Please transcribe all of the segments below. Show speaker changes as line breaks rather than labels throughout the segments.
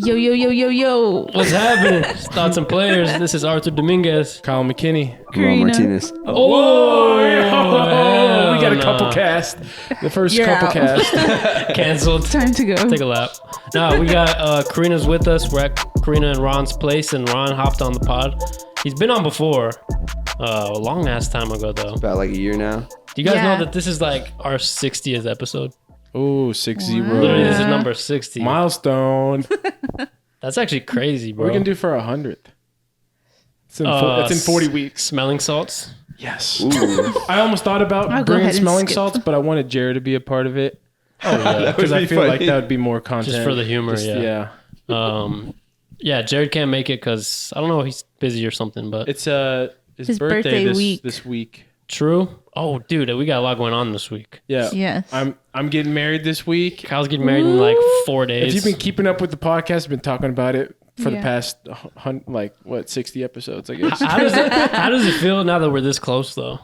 Yo, yo, yo, yo, yo.
What's happening? Thoughts and players. This is Arthur Dominguez.
Kyle McKinney.
Ron Martinez.
Whoa!
hell
We got a
no.
couple cast. The first
You're
couple
out.
cast.
Canceled.
Time to go.
Take a lap. No, we got Karina's with us. We're at Karina and Ron's place, and Ron hopped on the pod. He's been on before. A long ass time ago, though.
About like a year now.
Do you guys
Yeah.
know that this is like our 60th episode?
Oh, 6-0.
Literally, this is
Yeah.
number 60.
Milestone.
That's actually crazy, bro.
What are we going to do for 100th? It's in 40 weeks.
Smelling salts.
Yes.
Ooh.
I almost thought about
I'll go
bringing
ahead and
smelling
skip.
salts, but I wanted Jared to be a part of it.
Oh, yeah.
Because I
be
feel like
funny.
that would be more content.
Just for the humor,
Just-
yeah. Yeah, Jared can't make it because, I don't know, he's busy or something, but
It's his
birthday
birthday
week.
this week.
true. Oh, dude, we got a lot going on this week.
Yeah.
Yes.
I'm getting married this week.
Kyle's getting married in like 4 days.
If you've been keeping up with the podcast, I've been talking about it for the
Yeah.
past 60 episodes, I guess.
how does it feel now that we're this close, though?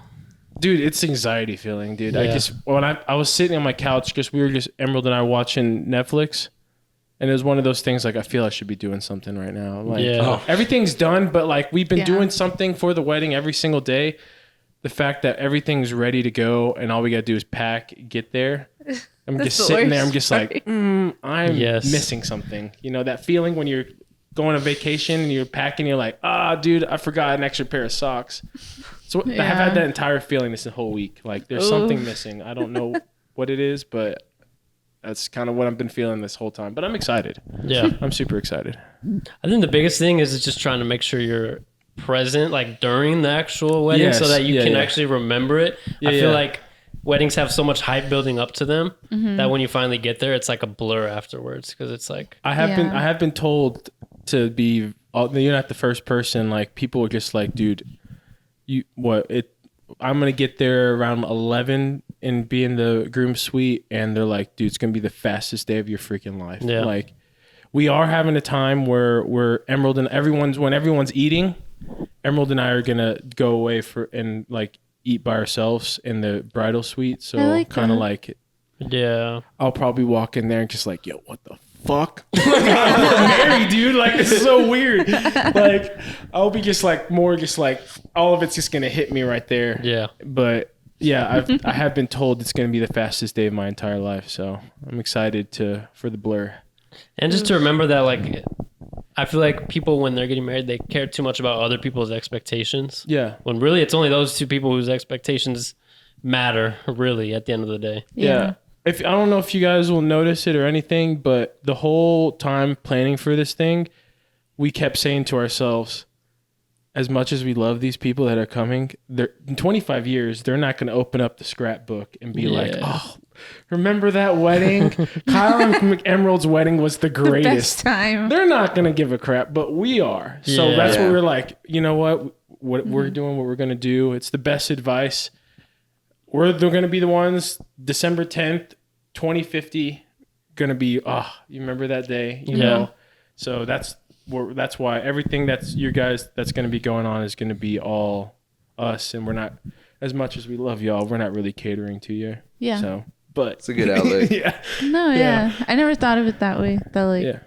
Dude, it's anxiety feeling, dude.
Yeah.
When I was sitting on my couch because we were just Emerald and I watching Netflix, and it was one of those things like I feel I should be doing something right now. Like
Yeah.
everything's done, but like we've been
Yeah.
doing something for the wedding every single day. The fact that everything's ready to go and all we gotta do is pack, get there. I'm
That's
just
the
sitting there. I'm
worst
just like, I'm
Yes.
missing something. You know that feeling when you're going on vacation and you're packing, you're like, dude, I forgot an extra pair of socks. So I have
Yeah.
had that entire feeling this whole week. Like there's something missing. I don't know what it is, but that's kind of what I've been feeling this whole time. But I'm excited.
Yeah.
I'm super excited.
I think the biggest thing is just trying to make sure you're present like during the actual wedding
Yes.
so that you
Yeah,
can
yeah.
actually remember it.
Yeah,
I feel
yeah.
like weddings have so much hype building up to them that when you finally get there, it's like a blur afterwards because it's like,
I have
Yeah.
been told to be. You're not the first person. Like people are just like, dude, I'm gonna get there around 11 and be in the groom suite, and they're like, dude, it's gonna be the fastest day of your freaking life.
Yeah.
Like, we are having a time where Emerald and when everyone's eating, Emerald and I are gonna go away and like eat by ourselves in the bridal suite. So
I like
kind of
that.
like
yeah.
I'll probably walk in there and just like, yo, what the fuck? I'm married, dude. Like, this is so weird. Like, I'll be just like, all of it's just going to hit me right there.
Yeah.
But yeah, I have been told it's going to be the fastest day of my entire life. So I'm excited for the blur.
And just to remember that, like, I feel like people, when they're getting married, they care too much about other people's expectations.
Yeah.
When really it's only those two people whose expectations matter, really, at the end of the day.
Yeah. I don't know if you guys will notice it or anything, but the whole time planning for this thing, we kept saying to ourselves, as much as we love these people that are coming, in 25 years, they're not going to open up the scrapbook and be like, oh, remember that wedding? Kyle and Emerald's wedding was the
The
greatest.
best time.
They're not going to give a crap, but we are. So
Yeah.
that's
Yeah.
what we're like, you know what we're doing, what we're going to do. It's the best advice. They're going to be the ones, December 10th, 2050, going to be, you remember that day? You know? So that's why everything that's going to be going on is going to be all us. And we're not, as much as we love y'all, we're not really catering to you.
Yeah.
So, but
It's a good outlet.
yeah.
No,
Yeah.
yeah. I never thought of it that way. That like
Yeah.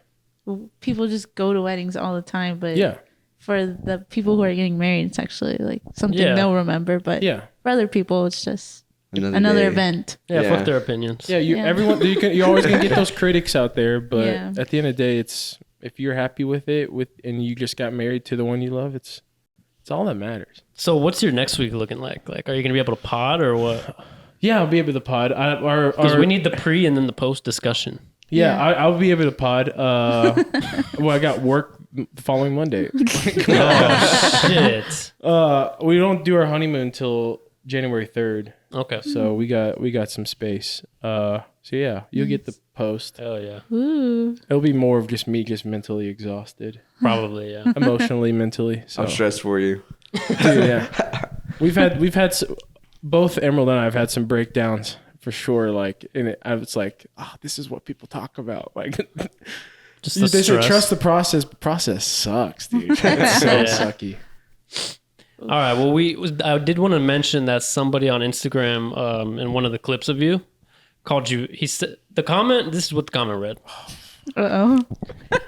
people just go to weddings all the time, but
Yeah.
for the people who are getting married, it's actually like something
Yeah.
they'll remember. But
Yeah.
for other people, it's just
day.
another event.
Yeah,
Yeah.
fuck their opinions.
Yeah,
Yeah.
everyone. You're always gonna get those critics out there, but
Yeah.
at the end of the day, it's if you're happy with it, and you just got married to the one you love, it's all that matters.
So what's your next week looking like? Like, are you going to be able to pod or what?
Yeah, I'll be able to pod.
Because we need the pre and then the post discussion.
Yeah,
Yeah.
I'll be able to pod. Well, I got work the following Monday.
Oh, shit.
We don't do our honeymoon until January 3rd,
Okay.
so we got some space. So yeah, you'll get the post.
Hell yeah.
Ooh.
It'll be more of just me, just mentally exhausted,
Probably, yeah.
emotionally, mentally. So.
I'm stressed for you.
Dude, yeah. We've had both Emerald and I have had some breakdowns for sure. Like, I was like, this is what people talk about. Like,
Just the
they say
stress.
trust the process. Process sucks, dude. It's so
Yeah.
sucky.
All right. Well, I did want to mention that somebody on Instagram, in one of the clips of you, called you. He said the comment. This is what the comment read.
Uh-oh.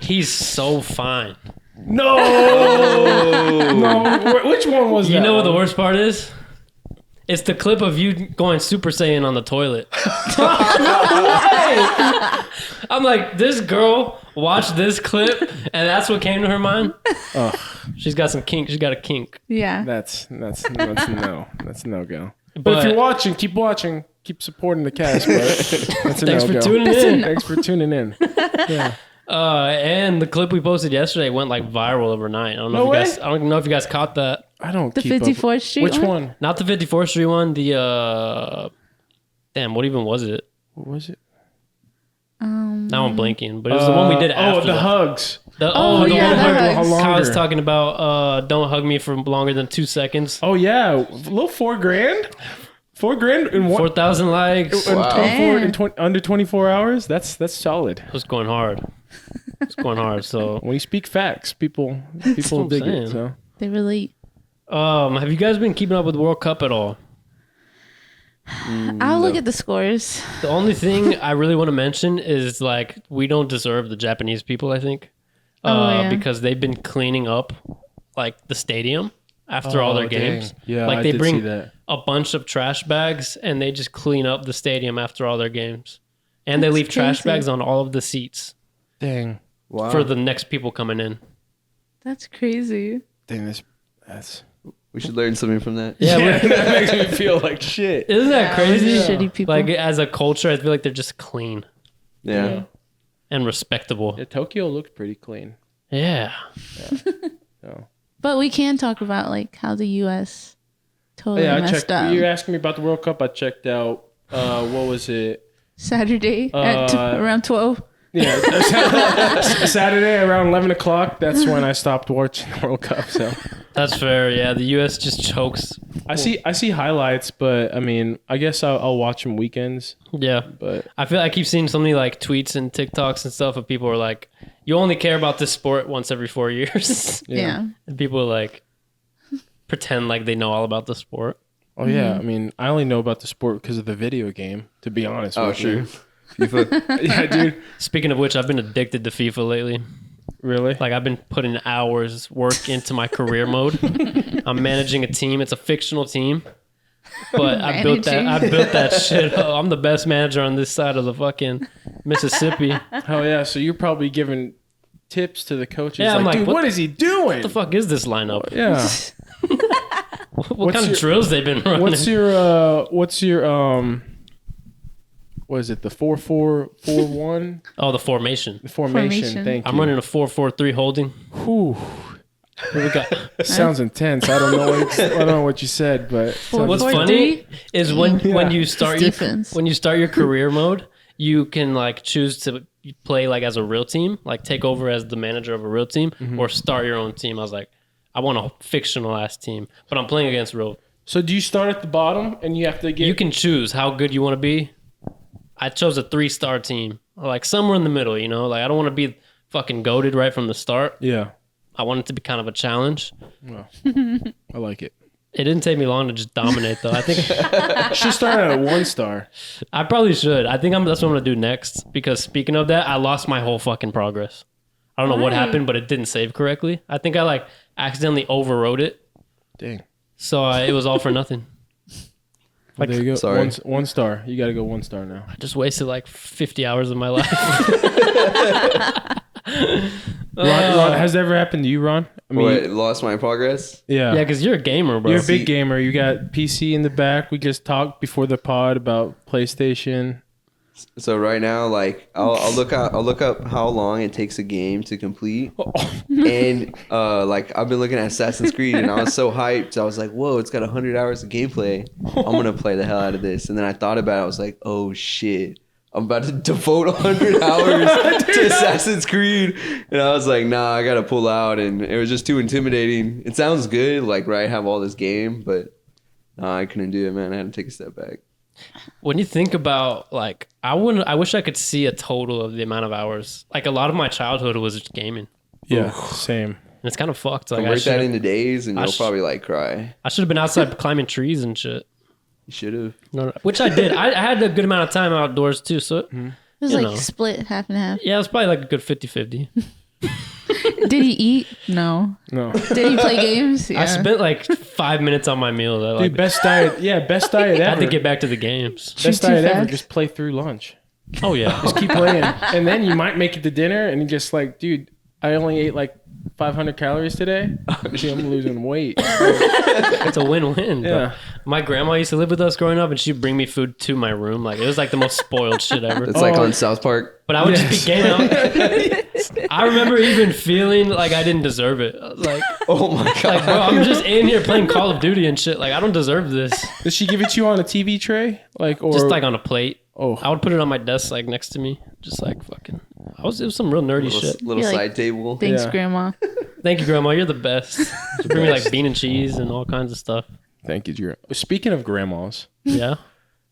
He's so fine.
No, no. Which one was that?
You know what the worst part is? It's the clip of you going Super Saiyan on the toilet. I'm like, this girl watched this clip, and that's what came to her mind.
Ugh.
She's got some kink. She's got a kink.
Yeah.
That's no. That's no go. But if you're watching, keep supporting the cast. But that's a
Thanks
no
for
go.
tuning in.
Thanks for tuning in. Yeah.
And the clip we posted yesterday went like viral overnight. I don't know if you guys caught that.
I don't.
The
keep
54th
up.
Street
Which
one?
one?
Not the 54th Street one. The damn, what even was it?
What was it?
Now I'm blanking, but it was the one we did after.
Oh, the
that.
hugs.
The
Oh,
the
yeah,
one
the
where
hugs.
How
I was
longer?
talking about don't hug me for longer than 2 seconds.
Oh yeah, a little $4,000. $4,000 in what?
4,000 likes.
In
Wow.
24 in
Damn.
20, under 24 hours. That's solid.
It was going hard. It's going hard. So,
When you speak facts, people
what I'm
dig
saying.
it. So
They relate.
have you guys been keeping up with the World Cup at all?
I'll look at the scores.
The only thing I really want to mention is like we don't deserve the Japanese people. I think,
Yeah.
because they've been cleaning up like the stadium after all their
Oh, dang.
games.
Yeah,
like
I
they
did
bring
see that.
a bunch of trash bags and they just clean up the stadium after all their games, and they
That's
leave trash
crazy.
bags on all of the seats
Dang,
Wow.
for the next people coming in.
That's crazy.
that's
We should learn something from that.
Yeah,
that makes me feel like shit.
isn't that crazy?
Shitty people.
Like as a culture, I feel like they're just clean
Yeah.
and respectable.
Yeah, Tokyo looked pretty clean.
Yeah.
So.
But we can talk about like how the U.S. totally
Yeah, I
messed
checked.
up.
You're asking me about the World Cup. I checked out. What was it?
Saturday at around 12.
Yeah, Saturday around 11 o'clock. That's when I stopped watching the World Cup. So
That's fair. Yeah, the U.S. just chokes.
I see highlights, but I mean, I guess I'll watch them weekends.
Yeah.
But
I feel I keep seeing so many like tweets and TikToks and stuff of people are like, you only care about this sport once every 4 years.
Yeah.
And people like pretend like they know all about the sport.
oh yeah, I mean, I only know about the sport because of the video game. To be honest
Oh,
with
sure.
you.
FIFA.
Yeah, dude.
Speaking of which, I've been addicted to FIFA lately.
Really?
Like I've been putting hours work into my career mode. I'm managing a team. It's a fictional team. But I built that shit up. I'm the best manager on this side of the fucking Mississippi.
Oh yeah. So you're probably giving tips to the coaches.
Yeah, I'm like,
dude,
what
what is he doing?
What the fuck is this lineup?
Yeah.
What kind of drills they've been running?
What's your what is it? The 4-4-4-1?
Oh, the formation.
The formation.
Formation.
Thank you.
I'm running a 4-4-3 holding.
Whew.
What we got?
Sounds intense. I don't know what you said, but
What's
4-4-3?
funny is when you start your,
defense.
when you start your career mode, you can like choose to play like as a real team, like take over as the manager of a real team, or start your own team. I was like, I want a fictional ass team, but I'm playing against real.
So do you start at the bottom and you have to get?
You can choose how good you want to be. I chose a 3-star team, like somewhere in the middle. You know, like I don't want to be fucking goated right from the start.
Yeah,
I want it to be kind of a challenge.
I like it.
It didn't take me long to just dominate, though. I think
Should start at a 1-star.
I probably should. I think that's what I'm gonna do next. Because speaking of that, I lost my whole fucking progress. I don't know what happened, but it didn't save correctly. I think I like accidentally overwrote it,
Dang.
so it was all for nothing.
Well, there you go.
Sorry.
1 star. You got to go 1 star now.
I just wasted like 50 hours of my life.
Ron, has that ever happened to you, Ron? I mean,
What, lost my progress?
yeah.
Yeah, because you're a gamer, bro.
You're a big gamer. You got PC in the back. We just talked before the pod about PlayStation.
So right now, like I'll look up how long it takes a game to complete, and like I've been looking at Assassin's Creed, and I was so hyped. I was like, "Whoa, it's got 100 hours of gameplay. I'm gonna play the hell out of this." And then I thought about it. I was like, "Oh shit, I'm about to devote 100 hours to Assassin's Creed," and I was like, "Nah, I gotta pull out." And it was just too intimidating. It sounds good, like right, have all this game, but nah, I couldn't do it, man. I had to take a step back.
When you think about like, I wish I could see a total of the amount of hours. Like a lot of my childhood was just gaming,
Yeah, same.
and it's kind of fucked. Like
Convert that into days, and
I
you'll
sh-
probably like cry.
I should have been outside climbing trees and shit.
You should have.
No, which I did. I had a good amount of time outdoors too. So
It was
You
like
know.
split half and half.
Yeah, it was probably like a good 50-50.
Did he eat? No.
No.
Did he play games? Yeah.
I spent like 5 minutes on my meal. Though.
Dude,
Like,
best diet. Yeah, best diet
I
ever.
had to get back to the games.
Best
Too
diet ever.
fast?
Just play through lunch.
Oh yeah.
Just keep playing. And then you might make it to dinner and you just like, dude, I only ate like 500 calories today. See, I'm losing weight.
It's a win-win.
Yeah.
Bro. My grandma used to live with us growing up, and she'd bring me food to my room. Like it was like the most spoiled shit ever.
It's like on South Park.
But I would just be gaining out. I remember even feeling like I didn't deserve it. I was like,
Oh my god.
like, bro, I'm just in here playing Call of Duty and shit. Like I don't deserve this.
Does she give it to you on a TV tray? Like, or
Just like on a plate.
oh,
I would put it on my desk, like next to me, just like fucking. It was some real nerdy shit.
Little
You're like,
side table.
Thanks,
Yeah.
Grandma.
Thank you, Grandma. You're the best. She bring me like bean and cheese and all kinds of stuff.
thank you, Drew. Speaking of grandmas,
Yeah.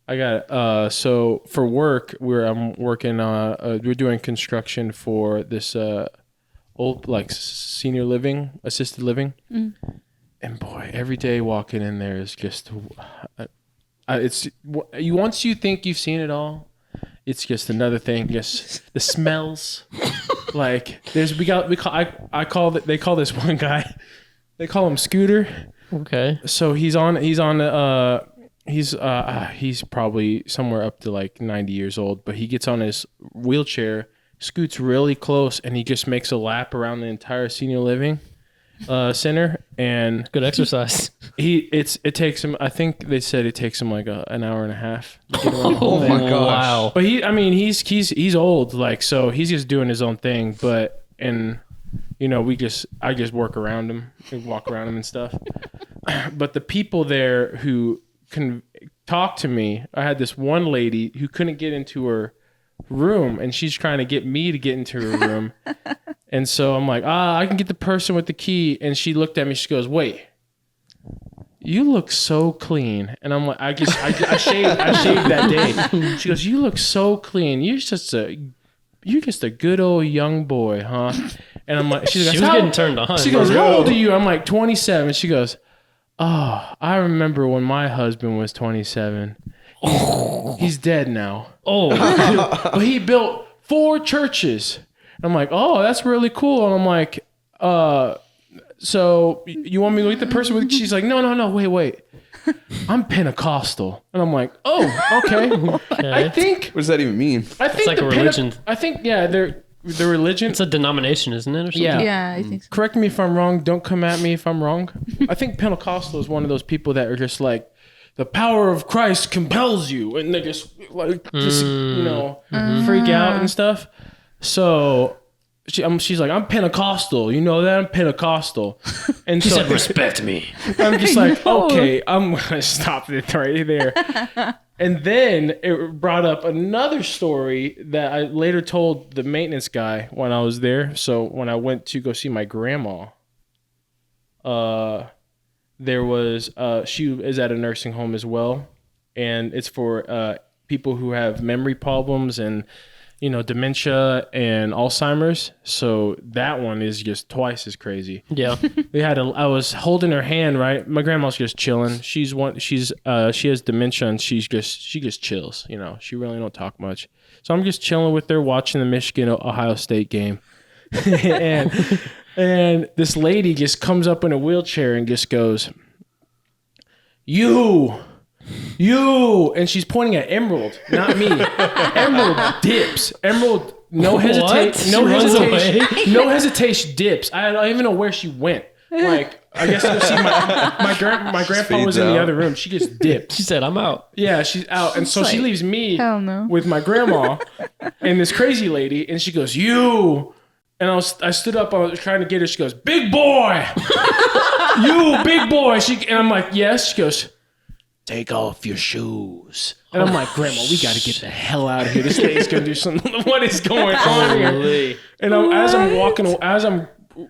I got so for work I'm working we're doing construction for this old like senior living, assisted living. And boy, every day walking in there is just it's you once you think you've seen it all, it's just another thing. Just the smells. Like they call this one guy, they call him Scooter.
Okay.
So he's probably somewhere up to like 90 years old, but he gets on his wheelchair, scoots really close, and he just makes a lap around the entire senior living center. And
Good exercise.
it takes him, I think they said it takes him like an hour and a half to get around the whole
Oh
thing.
my gosh.
Wow.
But he's old, like, so he's just doing his own thing. But and you know, I just work around him and walk around him and stuff. But the people there who can talk to me, I had this one lady who couldn't get into her room, and she's trying to get me to get into her room. And so I'm like, I can get the person with the key. And she looked at me, she goes, wait, you look so clean. And I'm like, I shaved that day. She goes, you look so clean. You're just a good old young boy, huh? And I'm like,
She was getting turned on.
She goes, how old are you? I'm like, 27. She goes, oh, I remember when my husband was 27. He's dead now.
Oh,
But he built 4 churches. I'm like, oh, that's really cool. And I'm like, so you want me to look at the person with? She's like, no, wait. I'm Pentecostal. And I'm like, oh, okay. I think
What does that even mean?
it's like a religion.
I think, yeah, the religion.
It's a denomination, isn't it? Or something?
Yeah.
Yeah, I think so.
Correct me if I'm wrong. Don't come at me if I'm wrong. I think Pentecostal is one of those people that are just like, the power of Christ compels you, and they just freak out and stuff. So she's like, I'm Pentecostal. You know that? I'm Pentecostal. And
She
so
said, respect me.
I'm just like, okay, I'm gonna stop it right there. And then it brought up another story that I later told the maintenance guy when I was there. So when I went to go see my grandma, there was she is at a nursing home as well, and it's for people who have memory problems and dementia and Alzheimer's. So that one is just twice as crazy.
Yeah.
I was holding her hand, right? My grandma's just chilling. She has dementia, and she just chills. She really don't talk much. So I'm just chilling with her, watching the Michigan Ohio State game, and this lady just comes up in a wheelchair and just goes, you, and she's pointing at Emerald, not me. Emerald dips. Emerald, no hesitation, no hesitation, dips. I don't even know where she went. Like, I guess you see my grandpa was in the other room. She just dipped.
She said, I'm out.
Yeah, she's out, and so she leaves me
hell no.
with my grandma and this crazy lady, and she goes, you. And I stood up. I was trying to get her. She goes, big boy, you big boy. And I'm like, yes. She goes, take off your shoes. And I'm like, Grandma, we got to get the hell out of here. This lady's going to do something. What is going on here? And as I'm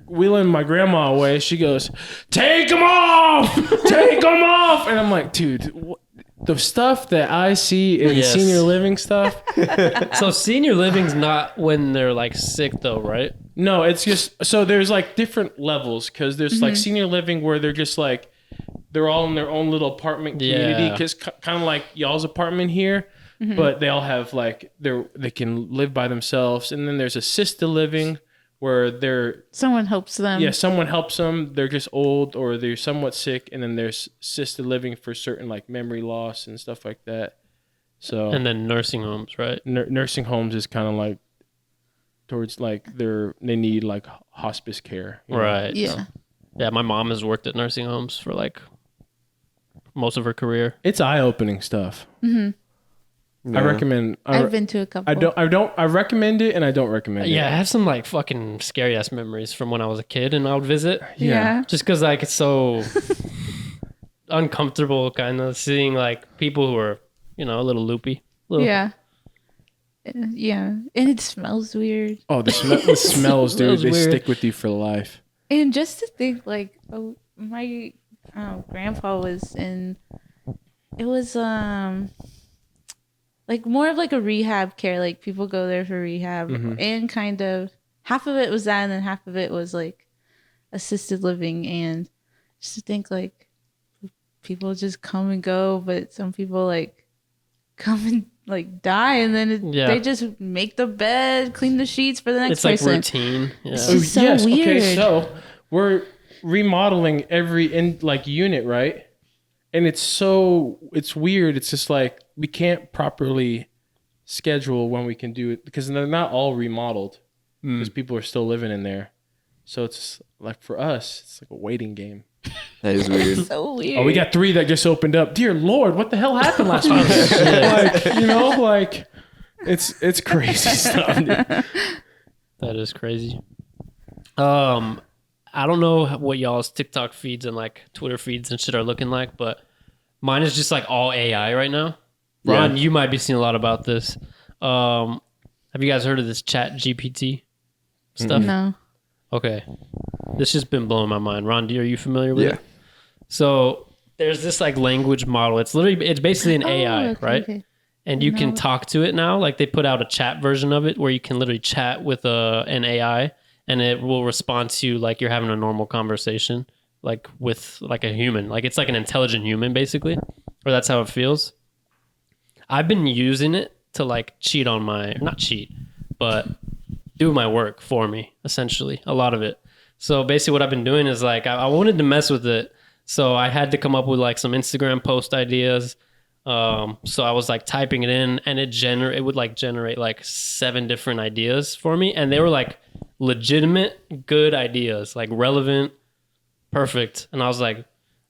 wheeling my grandma away, she goes, take them off. Take them off. And I'm like, dude, the stuff that I see in senior living stuff.
So senior living's not when they're like sick though, right?
No, it's just, so there's like different levels, because there's like senior living where they're just like, they're all in their own little apartment community, because kind of like y'all's apartment here. but they all have like they can live by themselves. And then there's assisted living where
someone helps them.
someone helps them. They're just old or they're somewhat sick. And then there's assisted living for certain like memory loss and stuff like that. So
And then nursing homes, right?
Nursing homes is kind of like towards like they need like hospice care. You know?
Right.
Yeah.
Yeah, my mom has worked at nursing homes for like most of her career.
It's eye-opening stuff.
Yeah.
I recommend.
I've been to a couple.
I recommend it and I don't recommend it.
Yeah, I have some like fucking scary ass memories from when I was a kid and I would visit.
Yeah.
Just because like it's so uncomfortable kind of seeing like people who are, a little loopy.
Yeah. Yeah. And it smells weird.
Oh, the smells, dude.
Smells
They
weird.
stick with you for life.
And just to think, like, my grandpa was like more of like a rehab care. Like people go there for rehab, and kind of half of it was that, and then half of it was like assisted living. And just to think, like, people just come and go, but some people like come and like die, and then they just make the bed, clean the sheets for the next
It's like
person.
routine. Yeah.
It's just so weird.
Okay, so we're remodeling every unit, right? And it's weird. It's just like we can't properly schedule when we can do it because they're not all remodeled because people are still living in there. So it's like for us, it's like a waiting game.
That is weird.
So weird.
Oh, we got 3 that just opened up. Dear Lord, what the hell happened last week? It's crazy stuff, dude.
That is crazy. I don't know what y'all's TikTok feeds and like Twitter feeds and shit are looking like, but mine is just like all AI right now. Ron, you might be seeing a lot about this. Have you guys heard of this ChatGPT stuff?
No.
Okay. This has been blowing my mind. Ron, are you familiar with it? So there's this like language model. It's basically an AI, right?
Okay.
And you can talk to it now. Like they put out a chat version of it where you can literally chat with an AI and it will respond to you like you're having a normal conversation, like with like a human. Like it's like an intelligent human basically, or that's how it feels. I've been using it to like not cheat, but do my work for me, essentially, a lot of it. So basically what I've been doing is like, I wanted to mess with it. So I had to come up with like some Instagram post ideas. So I was like typing it in and it would like generate like 7 different ideas for me. And they were like legitimate, good ideas, like relevant, perfect. And I was like,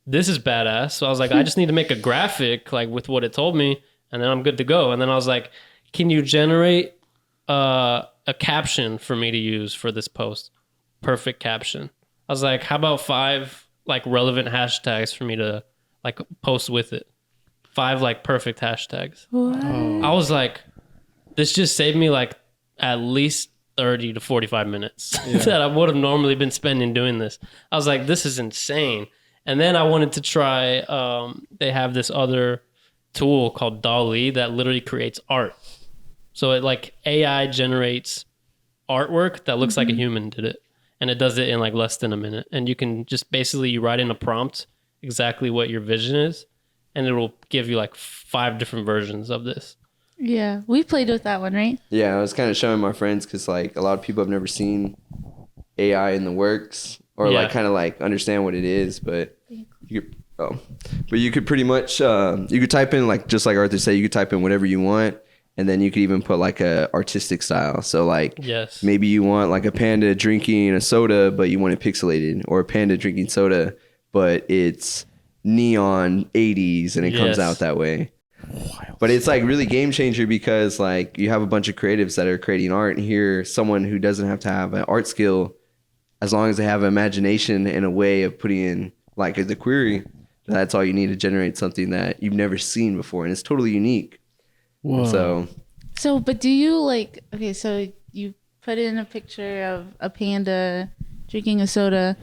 this is badass. So I was like, I just need to make a graphic like with what it told me and then I'm good to go. And then I was like, can you generate a caption for me to use for this post? Perfect caption. I was like, how about 5 like relevant hashtags for me to like post with it? 5 like perfect hashtags.
What?
I was like, this just saved me like at least 30 to 45 minutes that I would have normally been spending doing this. I was like, this is insane. And then I wanted to try, they have this other tool called DALL-E that literally creates art. So it like AI generates artwork that looks like a human did it. And it does it in like less than a minute. And you can just basically, you write in a prompt exactly what your vision is. And it will give you like 5 different versions of this.
Yeah. We played with that one, right?
Yeah, I was kind of showing my friends because like a lot of people have never seen AI in the works or like kind of like understand what it is, but you could pretty much you could type in like just like Arthur said, you could type in whatever you want, and then you could even put like a artistic style. So like maybe you want like a panda drinking a soda, but you want it pixelated, or a panda drinking soda, but it's neon 80s and it comes out that way. But it's like really game changer because like you have a bunch of creatives that are creating art, and here someone who doesn't have to have an art skill, as long as they have imagination and a way of putting in like the query, that's all you need to generate something that you've never seen before, and it's totally unique. Whoa.
So but do you like, okay, so you put in a picture of a panda drinking a soda.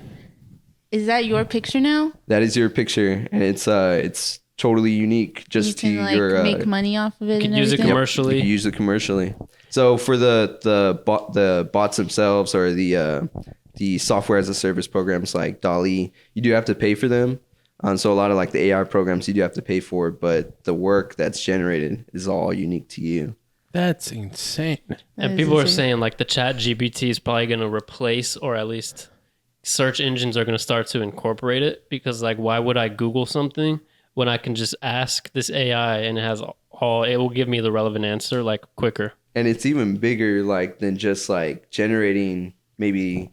Is that your picture now?
That is your picture, and it's totally unique. Just
you can,
to your
make money off of it.
You can
and
use it
everything?
commercially.
You can use it commercially. So for the bots themselves, or the software as a service programs like DALL-E, you do have to pay for them. So a lot of like the AI programs you do have to pay for, but the work that's generated is all unique to you.
That's insane.
And people are saying like the ChatGPT is probably going to replace, or at least search engines are going to start to incorporate it, because like why would I Google something when I can just ask this AI and it will give me the relevant answer like quicker.
And it's even bigger like than just like generating maybe,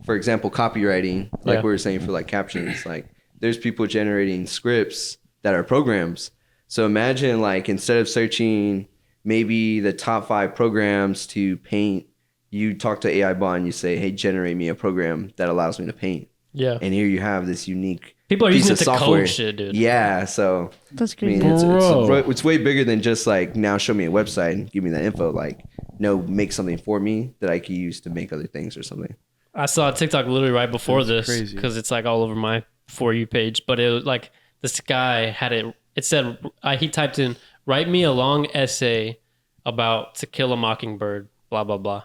for example, copywriting, like we were saying for like captions. Like there's people generating scripts that are programs. So imagine like instead of searching maybe the top 5 programs to paint, you talk to AI bot and you say, hey, generate me a program that allows me to paint.
Yeah.
And here you have this unique
people are
piece
using
of
it to
software.
code shit, dude.
Yeah, so
that's crazy.
I mean, it's way bigger than just like now show me a website and give me that info. Like, no, make something for me that I could use to make other things or something.
I saw a TikTok literally right before
That's
this because it's like all over my For You page. But it was like this guy had it. It said he typed in, "Write me a long essay about To Kill a Mockingbird." Blah blah blah.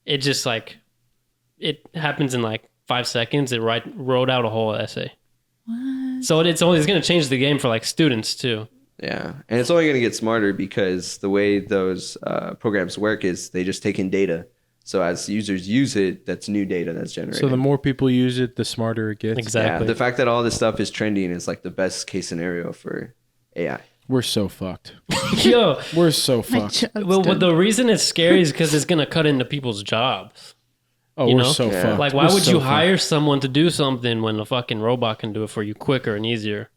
It just like it happens in like 5 seconds. It wrote out a whole essay.
What?
So it's going to change the game for like students too.
Yeah, and it's only going to get smarter because the way those programs work is they just take in data. So as users use it, that's new data that's generated.
So the more people use it, the smarter it gets.
Exactly.
Yeah, the fact that all this stuff is trending is like the best case scenario for AI.
We're so fucked.
Yo,
We're so fucked.
well, the reason it's scary is because it's going to cut into people's jobs.
Oh,
You
we're
know?
so
Yeah.
fucked.
Like, why
We're
would
so
you
fucked.
hire someone to do something when a fucking robot can do it for you quicker and easier?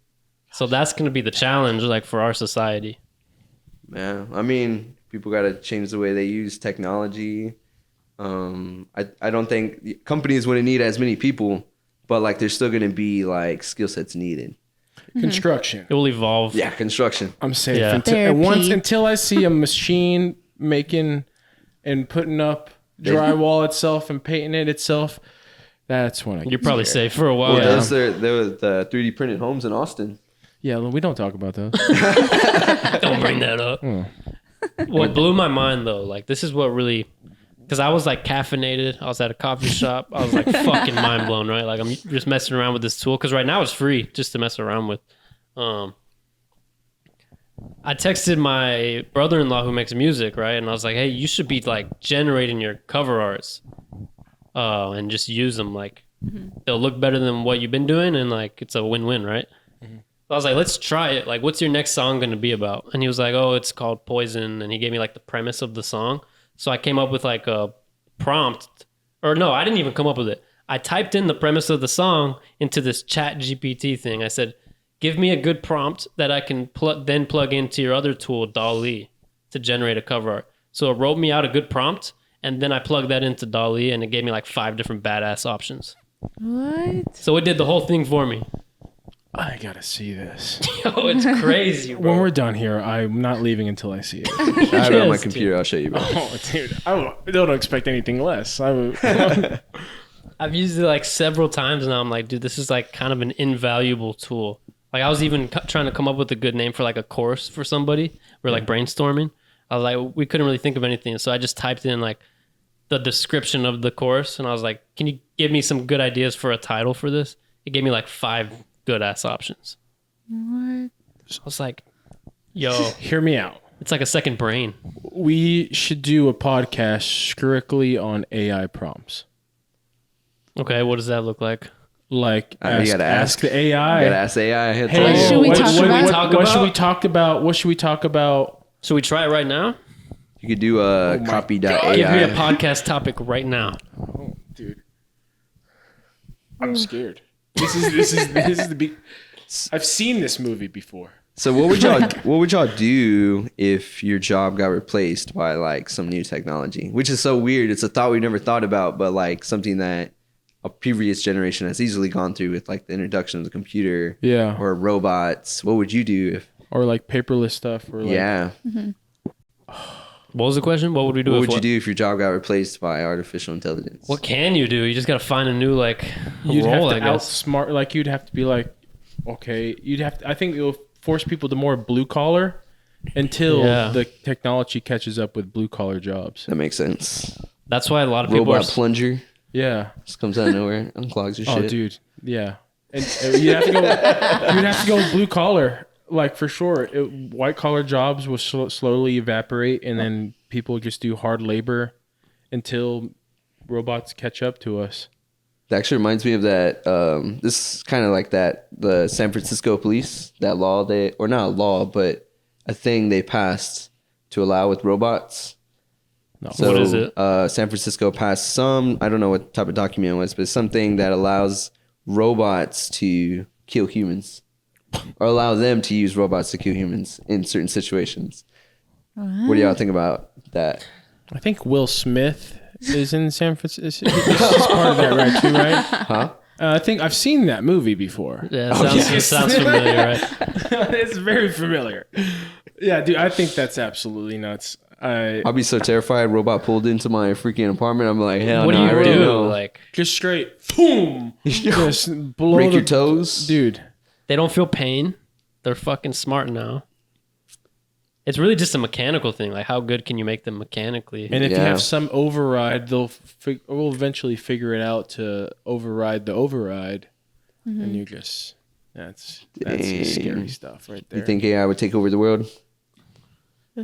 So that's going to be the challenge, like, for our society.
Yeah, I mean, people got to change the way they use technology. I don't think companies wouldn't need as many people, but like there's still going to be like skill sets needed.
Construction.
It will evolve.
Yeah, construction.
I'm safe
Yeah.
until I see a machine making and putting up drywall itself and painting it itself. That's when I get
You're probably
scared.
safe for a while.
Well,
Yeah.
there were the 3D printed homes in Austin.
Yeah, we don't talk about those.
Don't bring that up. What blew my mind, though, like, this is what really... Because I was, like, caffeinated. I was at a coffee shop. I was, like, fucking mind blown, right? Like, I'm just messing around with this tool. Because right now it's free just to mess around with. I texted my brother-in-law who makes music, right? And I was like, hey, you should be, like, generating your cover arts and just use them. Like, they'll look better than what you've been doing. And, like, it's a win-win, right? I was like, let's try it. Like, what's your next song going to be about? And he was like, oh, it's called Poison. And he gave me, like, the premise of the song. So I came up with, like, a prompt. Or no, I didn't even come up with it. I typed in the premise of the song into this ChatGPT thing. I said, give me a good prompt that I can then plug into your other tool, DALL-E, to generate a cover art. So it wrote me out a good prompt, and then I plugged that into DALL-E, and it gave me, like, 5 different badass options.
What?
So it did the whole thing for me.
I gotta see this.
Yo, it's crazy, bro.
When we're done here, I'm not leaving until I see it.
I have it on my
Yes,
computer. I'll show you. Bro.
Oh, dude, I don't expect anything less.
I've used it like several times now. I'm like, dude, this is like kind of an invaluable tool. Like I was even trying to come up with a good name for like a course for somebody. We're like brainstorming. I was like, we couldn't really think of anything. So I just typed in like the description of the course. And I was like, can you give me some good ideas for a title for this? It gave me like 5 good ass options.
What?
I was like, yo,
Hear me out.
it's like a second brain.
We should do a podcast strictly on AI prompts.
Okay, what does that look like?
Like,
You gotta
ask the AI.
You gotta ask AI. Hey,
Hey,
What should we talk about?
What should we talk about? What should we talk about?
Should we try it right now?
you could do a copy.ai.
Give me a podcast topic right now.
Oh, dude, I'm scared. This is the big. I've seen this movie before.
So what would y'all do if your job got replaced by like some new technology? Which is so weird. It's a thought we never thought about, but like something that a previous generation has easily gone through with like the introduction of the computer,
Yeah,
or robots. What would you do if?
or like paperless stuff. Or like,
Yeah.
What was the question? What would we do?
What
if
would you do if your job got replaced by artificial intelligence?
What can you do? You just got to find a new like
you'd
role, I
have to
guess.
outsmart. Like you'd have to be like, okay, you'd have to. I think it'll force people to more blue collar until
Yeah.
the technology catches up with blue collar jobs.
That makes sense.
That's why a lot of people
Robot plunger
Yeah.
just comes out of nowhere, unclogs your
Oh,
shit.
dude. Yeah. And you'd have to go blue collar, like for sure. White collar jobs will slowly evaporate, and then people just do hard labor until robots catch up to us.
It actually reminds me of that. This is kind of like that. The San Francisco police, that law or not a law, but a thing they passed to allow with robots.
No.
So,
what is it?
San Francisco passed I don't know what type of document it was, but it's something that allows robots to kill humans or allow them to use robots to kill humans in certain situations. What do y'all think about that?
I think Will Smith is in San Francisco. He's part of that, right? Too, right?
Huh?
I think I've seen that movie before.
Yeah, it sounds familiar, right?
It's very familiar. Yeah, dude, I think that's absolutely nuts.
I'll be so terrified. Robot pulled into my freaking apartment. I'm like, hell
What
no,
do
I
you
already
do?
know.
Like,
just straight, boom, just blow
break your toes,
dude.
they don't feel pain. They're fucking smart now. It's really just a mechanical thing. Like, how good can you make them mechanically?
And if you
Yeah.
have some override, we'll eventually figure it out to override the override, and you just that's
Dang.
scary stuff right there.
You think AI would take over the world?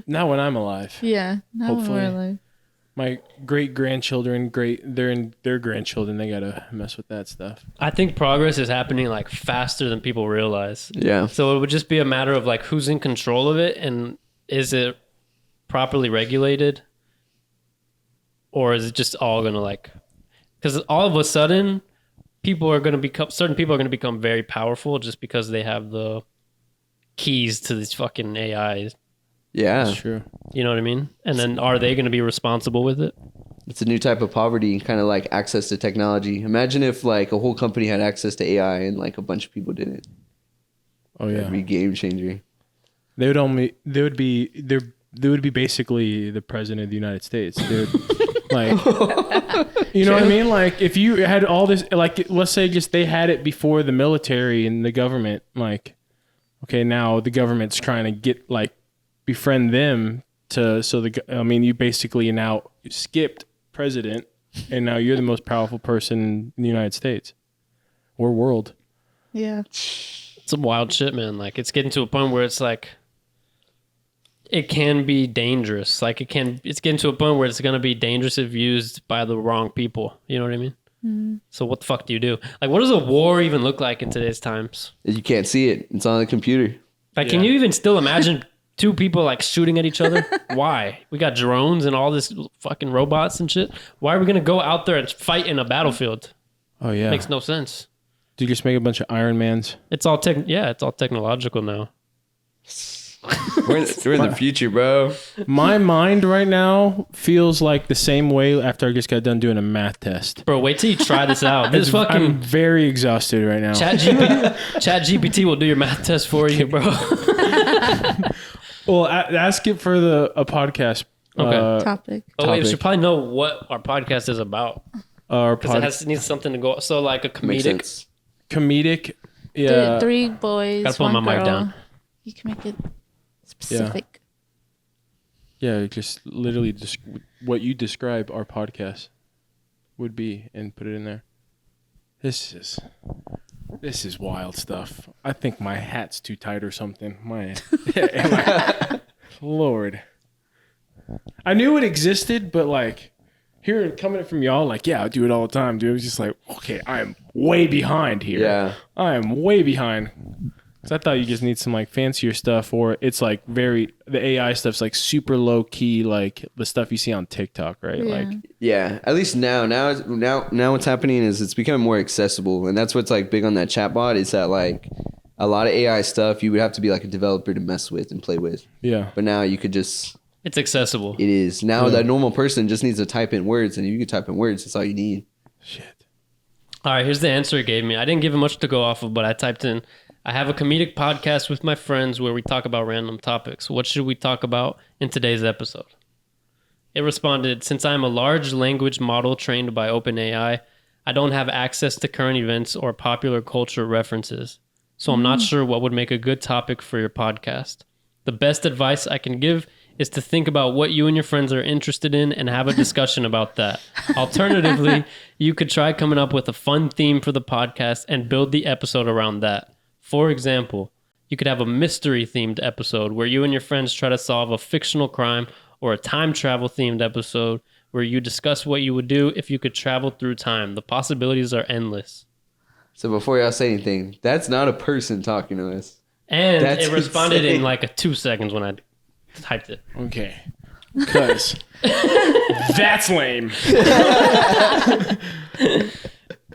Not when I'm alive.
Yeah. Not when
Hopefully.
we're alive.
My great grandchildren, their grandchildren, they gotta mess with that stuff.
I think progress is happening like faster than people realize.
Yeah.
So it would just be a matter of like who's in control of it and is it properly regulated, or is it just all gonna like? Because all of a sudden, certain people are gonna become very powerful just because they have the keys to these fucking AIs.
Yeah.
That's true.
You know what I mean? And then are they gonna be responsible with it?
It's a new type of poverty, kind of like access to technology. Imagine if like a whole company had access to AI and like a bunch of people didn't.
Oh yeah,
That'd be game changer.
they would be basically the president of the United States. They would, like, you know what I mean? Like, if you had all this, like, let's say just they had it before the military and the government, like, okay, now the government's trying to get, like, befriend them you basically now skipped president, and now you're the most powerful person in the United States or world.
Yeah.
It's some wild shit, man. Like it's getting to a point where it's like it can be dangerous. Like it's getting to a point where it's gonna be dangerous if used by the wrong people. You know what I mean? Mm-hmm. So what the fuck do you do? Like, what does a war even look like in today's times?
You can't see it. It's on the computer.
Like, can you even still imagine two people like shooting at each other? Why? We got drones and all this fucking robots and shit. Why are we gonna go out there and fight in a battlefield?
Oh yeah,
Makes no sense.
Do you just make a bunch of Iron Mans?
It's all technological now.
We're in the future, bro.
My mind right now feels like the same way after I just got done doing a math test.
Bro, wait till you try this out. This
I'm
fucking
very exhausted right now.
ChatGPT will do your math test for you, bro.
Well, ask it for a podcast.
Okay.
Topic.
Oh wait, we
Topic.
should probably know what our podcast is about
Our
because it needs something to go. So like a
Makes
comedic.
sense.
comedic. Yeah.
Three boys.
Gotta put
one
my mic
girl.
down.
You can make it specific.
Yeah, just literally what you describe our podcast would be and put it in there. This is wild stuff. I think my hat's too tight or something. Lord. I knew it existed, but like hearing coming from y'all, like, yeah, I do it all the time, dude. It was just like, okay, I am way behind here.
Yeah.
I am way behind. So I thought you just need some like fancier stuff, or it's like the AI stuff's like super low key, like the stuff you see on TikTok, right?
Yeah.
Like,
Yeah, at least now what's happening is it's becoming more accessible, and that's what's like big on that chatbot is that like a lot of AI stuff you would have to be like a developer to mess with and play with,
yeah,
but now you could just
It's accessible.
it is now
Yeah.
that normal person just needs to type in words, and if you can type in words, that's all you need.
shit.
All right, here's the answer it gave me. I didn't give it much to go off of, but I typed in, I have a comedic podcast with my friends where we talk about random topics. What should we talk about in today's episode? It responded, since I'm a large language model trained by OpenAI, I don't have access to current events or popular culture references. So I'm not sure what would make a good topic for your podcast. The best advice I can give is to think about what you and your friends are interested in and have a discussion about that. Alternatively, you could try coming up with a fun theme for the podcast and build the episode around that. For example, you could have a mystery themed episode where you and your friends try to solve a fictional crime, or a time travel themed episode where you discuss what you would do if you could travel through time. The possibilities are endless.
So before y'all say anything, that's not a person talking to us.
And
That's
it responded
insane.
in like a 2 seconds when I typed it.
Okay. Because that's lame.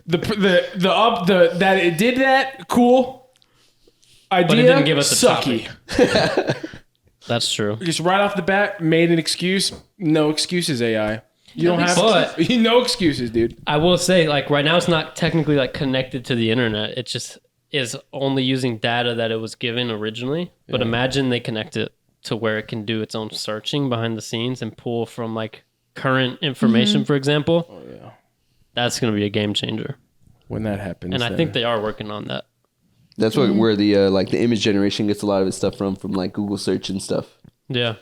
That it did that, cool. Idea,
But it didn't give us a
sucky.
That's true.
Just right off the bat, made an excuse. No excuses, AI. You don't have
But-
no excuses, dude.
I will say, like, right now it's not technically like connected to the internet. It just is only using data that it was given originally. But imagine they connect it to where it can do its own searching behind the scenes and pull from like current information, for example.
Oh yeah.
That's going to be a game changer.
When that happens,
And I think they are working on that.
That's what where the like the image generation gets a lot of its stuff from like Google search and stuff.
Yeah.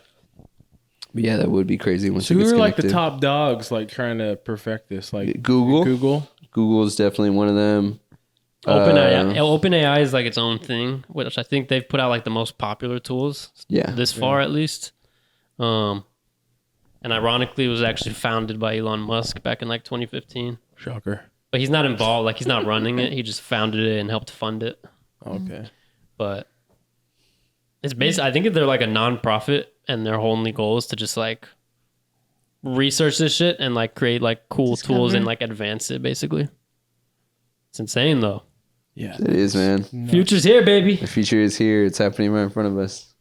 But yeah, that would be crazy once
So
it
who
gets
are like the
connected.
top dogs, like trying to perfect this? Like
Google.
Google.
Google is definitely one of them.
OpenAI is like its own thing, which I think they've put out like the most popular tools
Yeah.
this far at least. And ironically, it was actually founded by Elon Musk back in like 2015.
Shocker.
But he's not involved, like he's not running it. He just founded it and helped fund it.
Okay.
But it's basically, I think they're like a non-profit, and their only goal is to just like research this shit and like create like cool tools and like advance it basically. It's insane though.
Yeah.
It is, man.
Future's here, baby.
The future is here. It's happening right in front of us.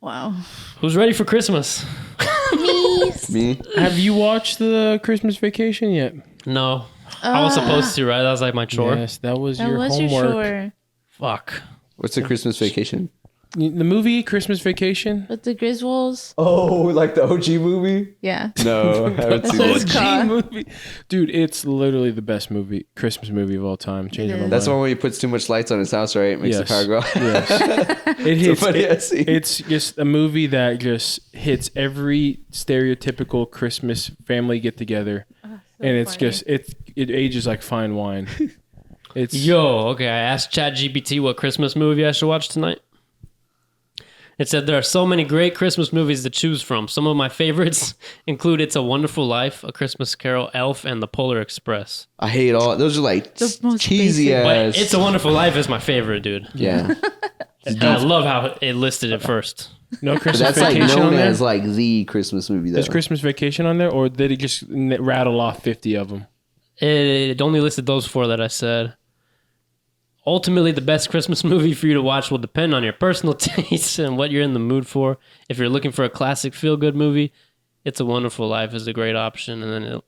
Wow.
Who's ready for Christmas?
Me?
Have you watched the Christmas Vacation yet?
No. I was supposed to, right? That was like my chore.
Yes, that was
That
your
was
homework.
your chore.
Fuck.
What's a Christmas vacation?
The movie Christmas Vacation.
With the Griswolds.
Oh, like the OG movie?
Yeah.
No, I haven't seen
It's
it.
called-
movie. Dude, it's literally the best Christmas movie of all time. Changing my mind.
That's the one where he puts too much lights on his house, right? Makes the
Yes.
power go out.
Yes. It hits.
funny I see.
It's just a movie that just hits every stereotypical Christmas family get together, and it's
funny.
just it ages like fine wine. It's
Yo, okay. I asked ChatGPT what Christmas movie I should watch tonight. It said there are so many great Christmas movies to choose from. Some of my favorites include It's a Wonderful Life, A Christmas Carol, Elf, and The Polar Express.
I hate all those are like
The most
cheesy
basic.
But
ass.
It's a Wonderful Life is my favorite, dude.
yeah.
And I love how it listed it first.
no
But
Christmas
that's like
Vacation
known
on there.
as like the Christmas movie though.
There's Christmas Vacation on there, or did it just rattle off 50 of them?
It only listed those 4 that I said. Ultimately, the best Christmas movie for you to watch will depend on your personal tastes and what you're in the mood for. If you're looking for a classic feel-good movie, It's a Wonderful Life is a great option. And then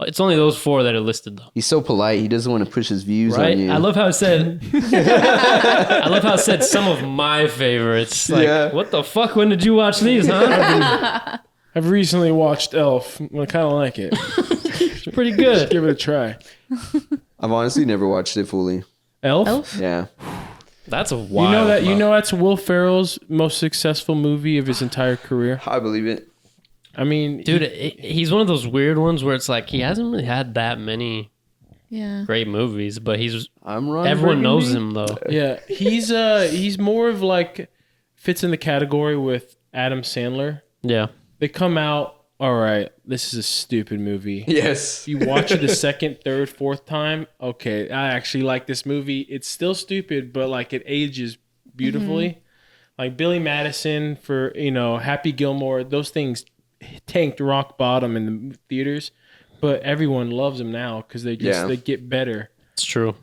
it's only those 4 that are listed, though.
He's so polite. He doesn't want to push his views
Right?
on you.
I love how it said. I love how it said some of my favorites. Like,
Yeah.
what the fuck? When did you watch these, huh?
I've recently watched Elf. I kind of like it.
It's pretty good.
Give it a try.
I've honestly never watched it fully.
Elf?
Yeah.
That's a wild.
You know that's Will Ferrell's most successful movie of his entire career.
I believe it.
I mean,
dude. He's one of those weird ones where it's like he hasn't really had that many
Yeah.
great movies, but
I'm Ron
everyone knows
Burgundy.
him though.
yeah, he's more of like fits in the category with Adam Sandler.
Yeah.
They come out, all right, this is a stupid movie.
Yes.
You watch it the second, third, fourth time. Okay, I actually like this movie. It's still stupid, but like it ages beautifully. Like Billy Madison for Happy Gilmore, those things tanked rock bottom in the theaters, but everyone loves them now because they get better.
It's true.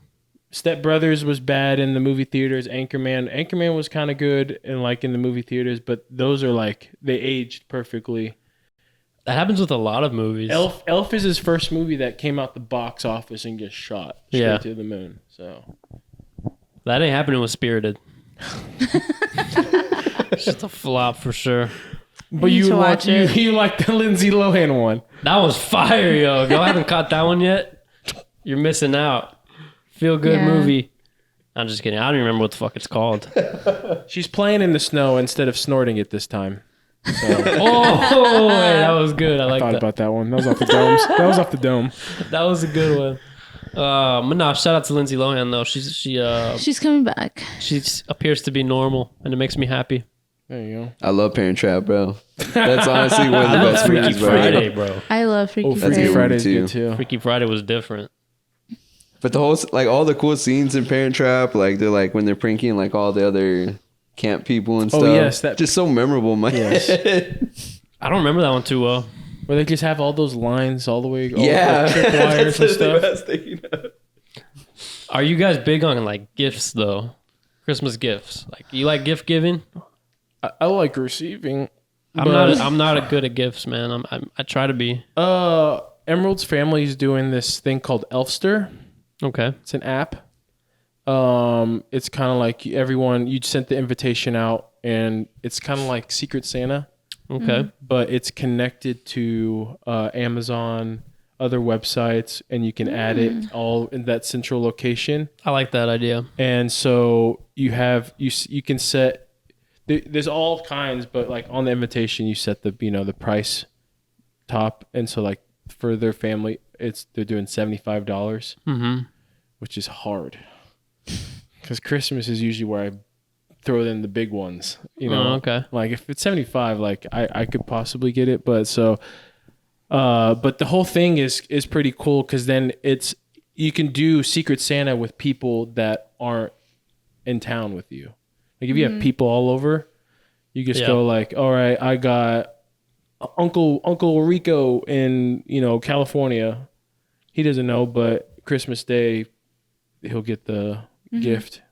Step Brothers was bad in the movie theaters. Anchorman was kind of good in the movie theaters, but those are like they aged perfectly.
That happens with a lot of movies.
Elf is his first movie that came out the box office and gets shot straight to the moon. So
That ain't happening with Spirited. It's just a flop for sure.
but
need
you
to watch it.
you like the Lindsay Lohan one.
That was fire, yo. If y'all haven't caught that one yet, you're missing out. Feel good
Yeah.
movie. I'm just kidding. I don't even remember what the fuck it's called.
She's playing in the snow instead of snorting it this time. So
Oh, hey, that was good. I like
thought
that.
about that one. That was off the domes. That was off the dome.
That was a good one. But no, shout out to Lindsay Lohan though.
She's coming back.
She appears to be normal, and it makes me happy.
There you go.
I love Parent Trap, bro. That's honestly one of the
I love
best
Freaky
movies, bro.
Friday, bro.
I love Freaky
Oh,
That's a
Freaky
good
Friday.
one,
Friday's
too.
good too.
Freaky Friday was different.
But the whole, like, all the cool scenes in Parent Trap, like, they're like when they're pranking, like, all the other camp people and stuff.
Oh, yes, that-
just so memorable in my
Yes.
head.
I don't remember that one too well.
Where they just have all those lines all the way, all
Yeah.
the tripwires and stuff.
Are you guys big on like gifts though? Christmas gifts. Like you like gift giving?
I like receiving.
I'm not good at gifts, man. I try to be.
Emerald's family is doing this thing called Elfster.
Okay.
It's an app. It's kind of like everyone, you sent the invitation out, and it's kind of like Secret Santa,
Okay.
but it's connected to Amazon, other websites, and you can add it all in that central location.
I like that idea.
And so you can set. There's all kinds, but like on the invitation, you set the price top, and so like for their family, they're doing $75,
Mm-hmm.
which is hard because Christmas is usually where I throw in the big ones.
Oh, okay.
Like if it's 75, like I could possibly get it, but the whole thing is pretty cool because then you can do Secret Santa with people that aren't in town with you. Like if you have people all over, you just go like, all right, I got Uncle Rico in California. He doesn't know, but Christmas Day he'll get the gift.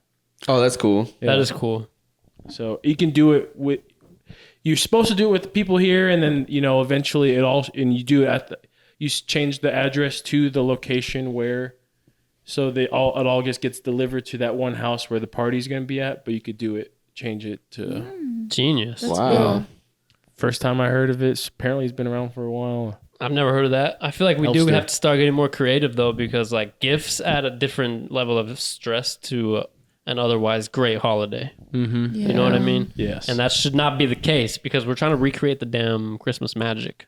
Oh, that's cool.
Yeah.
That is cool.
So you can do it with. You're supposed to do it with the people here, and then eventually you do it you change the address to the location where. So it all just gets delivered to that one house where the party's going to be at, but you could change it to.
Genius.
That's
Wow.
cool.
First time I heard of it, apparently it's been around for a while.
I've never heard of that. I feel like we do
Elfster.
have to start getting more creative though, because like gifts add a different level of stress to an otherwise great holiday.
Mm-hmm.
You know what I mean?
Yes.
And that should not be the case because we're trying to recreate the damn Christmas magic.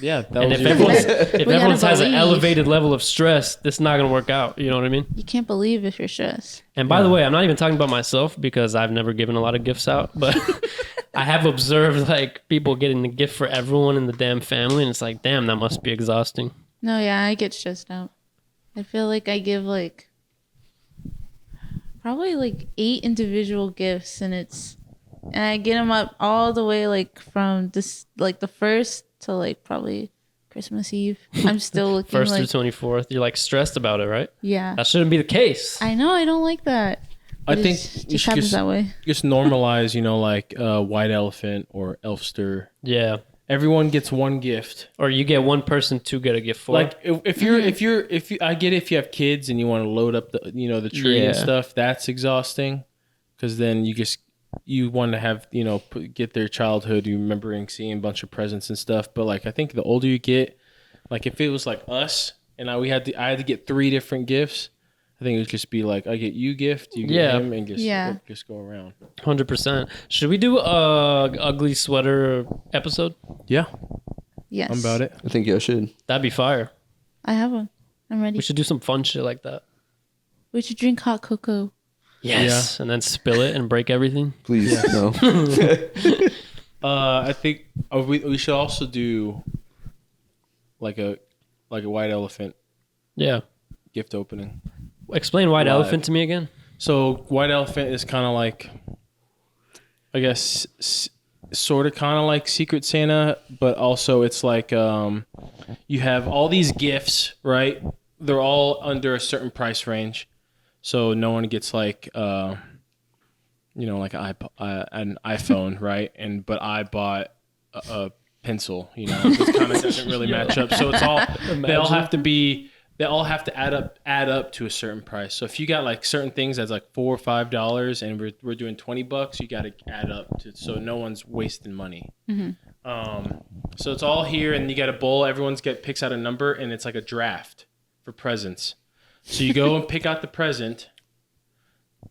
Yeah. That
And
was
if
your
everyone has an
believe.
elevated level of stress, this is not going to work out. You know what I mean?
You can't believe if you're stressed.
And by the way, I'm not even talking about myself because I've never given a lot of gifts out, but I have observed like people getting the gift for everyone in the damn family, and it's like, damn, that must be exhausting.
No, yeah, I get stressed out. I feel like I give like probably like 8 individual gifts, and I get them up all the way like from this like the first to like probably Christmas Eve. I'm still looking
First
like
through 24th, you're like stressed about it, right?
yeah.
That shouldn't be the case.
I know I don't like that.
I
But
think
it
you
just
should
happens that way.
just normalize, like White Elephant or Elfster.
Yeah.
Everyone gets one gift.
Or you get one person to get a gift for.
Like if I get it if you have kids and you want to load up the the tree and
Yeah.
stuff, that's exhausting because then you want to have get their childhood, you remembering seeing a bunch of presents and stuff. But like I think the older you get, like if it was like us and I had to get 3 different gifts, I think it would just be like I get you gift, you get him, and just go around.
100%. Should we do a ugly sweater episode?
Yeah,
Yes.
I'm about it.
I think y'all should.
That'd be fire.
I have one. I'm ready.
We should do some fun shit like that.
We should drink hot cocoa.
Yes. And then spill it and break everything.
Please, no.
I think we should also do like a White Elephant
Yeah.
gift opening.
Explain White
Live.
Elephant to me again.
So White Elephant is kind of like, I guess, sort of kind of like Secret Santa, but also it's like you have all these gifts, right? They're all under a certain price range, so no one gets like like an iPhone, right? But I bought a pencil, it kind of doesn't really match up. So it's all they all have to add up to a certain price. So if you got like certain things that's like $4 or $5 and we're doing $20, you got to add up to so no one's wasting money.
Mm-hmm.
So it's all here, and you got a bowl. Everyone's picks out a number, and it's like a draft for presents. So you go and pick out the present,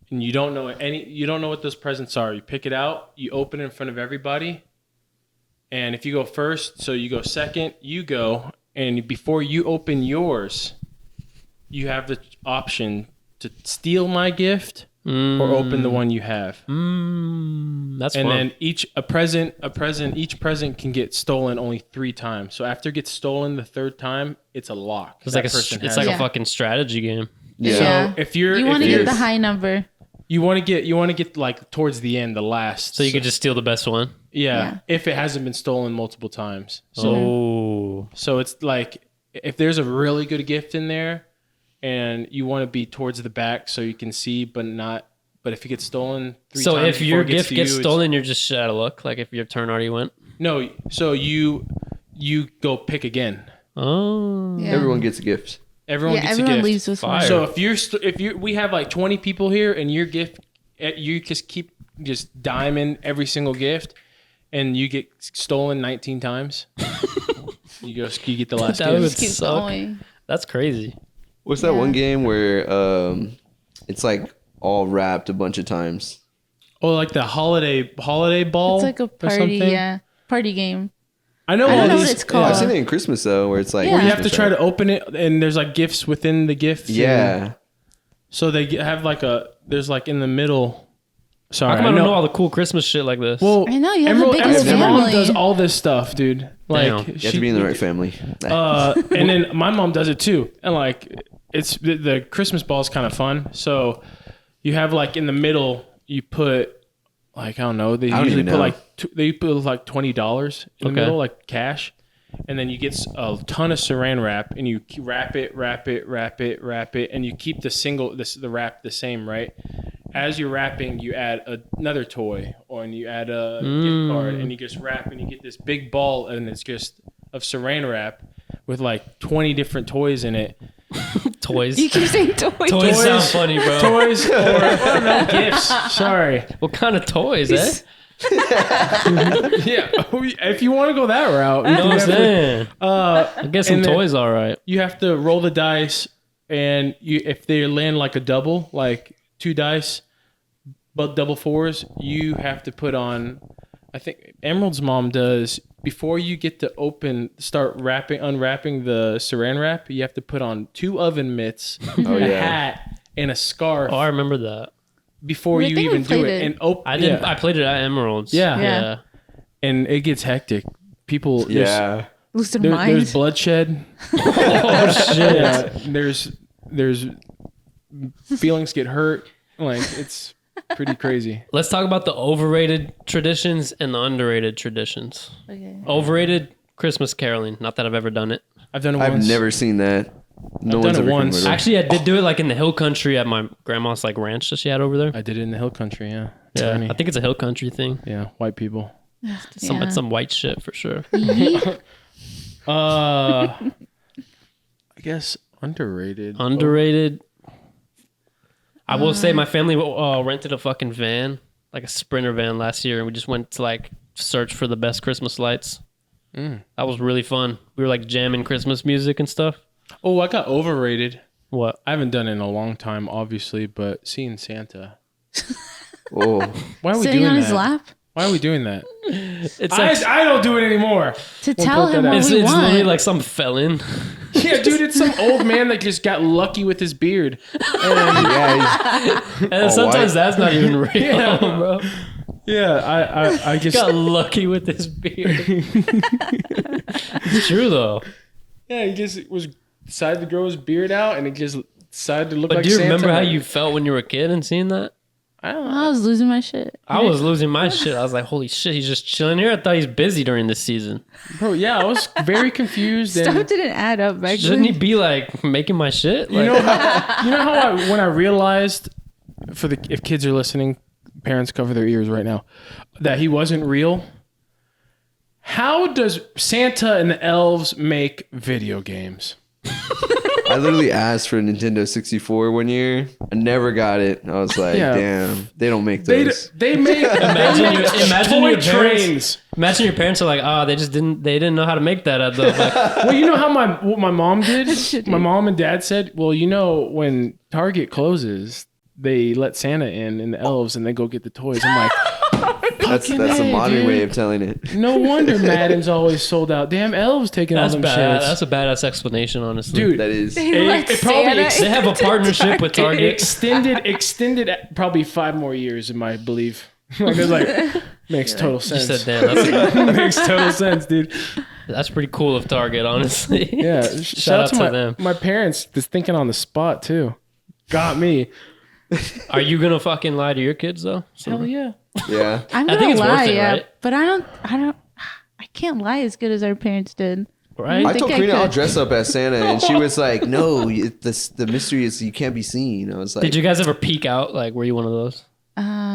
and you don't know what those presents are. You pick it out, you open it in front of everybody, and if you go first, so you go second, you go, and before you open yours, you have the option to steal my gift or open the one you have.
That's
and
fun.
then each present can get stolen only 3 times. So after it gets stolen the 3rd time, it's a lock.
It's like a fucking strategy game.
Yeah.
So if you
want to get the high number.
You want to get like towards the end, the last.
So you could just steal the best one.
Yeah, if it hasn't been stolen multiple times.
So
it's like if there's a really good gift in there, and you want to be towards the back so you can see, but if it gets stolen 3 times.
So if your
before it
gift gets stolen, you're just shit out of luck. Like if your turn already went.
No, so you go pick again.
Oh,
Yeah.
Everyone gets a gift.
Everyone gets a
everyone
gift.
leaves with one.
Fire.
So if you we have like 20 people here, and your gift, you just keep just diming every single gift, and you get stolen 19 times. you get the last
That would
gift.
Keep
suck.
going.
That's crazy.
What's that one game where it's like all wrapped a bunch of times?
Oh, like the holiday ball.
It's like a
or
party,
something?
party game.
I know
I
all
don't know
these.
what it's called.
I've seen it in Christmas though, where it's like
Yeah.
Where you have to
Christmas
try
wrap.
to open it, and there's like gifts within the gift.
Yeah.
So they have there's like in the middle. Sorry,
How come I don't know all the cool Christmas shit like this?
Well,
I know, you have the biggest
Emerald's mom
family.
does all this stuff, dude. Like
Damn.
You have to be in the right family.
and then my mom does it too, and like it's the Christmas ball is kind of fun. So you have like in the middle, you put like I don't know, they
I don't
usually
even
put
know.
like $20 in the middle, like cash, and then you get a ton of Saran wrap, and you wrap it, and you keep the wrap the same, right? As you're wrapping, you add another toy, and you add a gift card, and you just wrap, and you get this big ball, and it's just of Saran wrap with like 20 different toys in it.
Toys.
You keep saying toys.
Toys sound funny, bro.
Toys or no gifts. Sorry.
What kind of toys, eh?
Yeah. If you want to go that route,
You know what I'm saying? I guess some
and then-
toys, all right.
you have to roll the dice, and if they land like a double, like 2 dice, but double 4s, you have to put on. I think Emerald's mom does before you get to start unwrapping the Saran wrap. You have to put on 2 oven mitts, a hat, and a scarf
Oh, I remember that.
before
I
you
think we
even do
played
it.
it.
And
I didn't.
Yeah.
I played it at Emerald's.
Yeah.
Yeah.
And it gets hectic. People,
Yeah.
Lose their
there's
minds.
bloodshed.
Oh shit.
Yeah, there's feelings get hurt. Like it's pretty crazy.
Let's talk about the overrated traditions and the underrated traditions.
Okay.
Overrated Christmas caroling. Not that I've ever done it.
I've done it
I've
once.
never seen that. No
I've
one's
done it
ever
once.
converted.
Actually, I did do it like in the hill country at my grandma's like ranch that she had over there.
I did it in the hill country. Yeah.
Yeah,
Tiny.
I think it's a hill country thing.
Yeah, white people.
It's some white shit for sure.
I guess underrated.
Underrated. I will say my family rented a fucking van, like a Sprinter van last year, and we just went to like search for the best Christmas lights. That was really fun. We were like jamming Christmas music and stuff.
Oh, I got overrated.
What?
I haven't done it in a long time, obviously, but seeing Santa.
Oh,
Why are we
Sitting
doing
on
that?
his lap
Why are we doing that?
It's like
I don't do it anymore.
to
We'll
tell
put
him
that
what
out.
it's
we
literally
want.
like some felon.
Yeah, dude, it's some old man that just got lucky with his beard.
yeah.
And sometimes
white.
that's not even real, bro.
Yeah, I just
Got lucky with his beard. It's true though.
he just decided to grow his beard out, and it just decided to look
But
like
do you
Santa.
remember how you felt when you were a kid and seeing that?
I don't know.
I was losing my shit.
I was losing my shit. I was like, holy shit, he's just chilling here. I thought he's busy during this season.
Bro, yeah, I was very confused.
Stuff
And
didn't add up back
Shouldn't he
then.
be like making my shit?
you
Like,
know how when I realized, if kids are listening, parents cover their ears right now, that he wasn't real. How does Santa and the elves make video games?
I literally asked for a Nintendo 64 one year. I never got it. I was like,
Yeah.
damn, they don't make
They
those.
make
Imagine
toy
your parents-
trains.
imagine your parents are like, they didn't know how to make that at the like,
Well, you know how what my mom did?
Shitty.
My mom and dad said, well, when Target closes, they let Santa in and the elves, and they go get the toys. I'm like,
That's a modern way of telling it.
no wonder Madden's always sold out. Damn elves taking all them
bad.
shits.
That's a badass explanation, honestly.
Dude,
That is.
it probably
They have a partnership with
it
Target.
extended probably 5 more years in my belief. Like, it's like makes total
You
sense.
said, damn,
Makes total sense, dude.
that's pretty cool of Target, honestly.
Yeah, shout out to
them.
my parents. Just thinking on the spot too. Got me.
Are you gonna fucking lie to your kids though?
Hell yeah.
Yeah.
I'm
I
gonna
think it's
lie,
worth it,
yeah,
right?
but I can't lie as good as our parents did.
Right?
I
think
told
I
Karina I'll
could.
dress up as Santa, and she was like, "No, the mystery is you can't be seen." I was like,
Did you guys ever peek out? Like, were you one of those?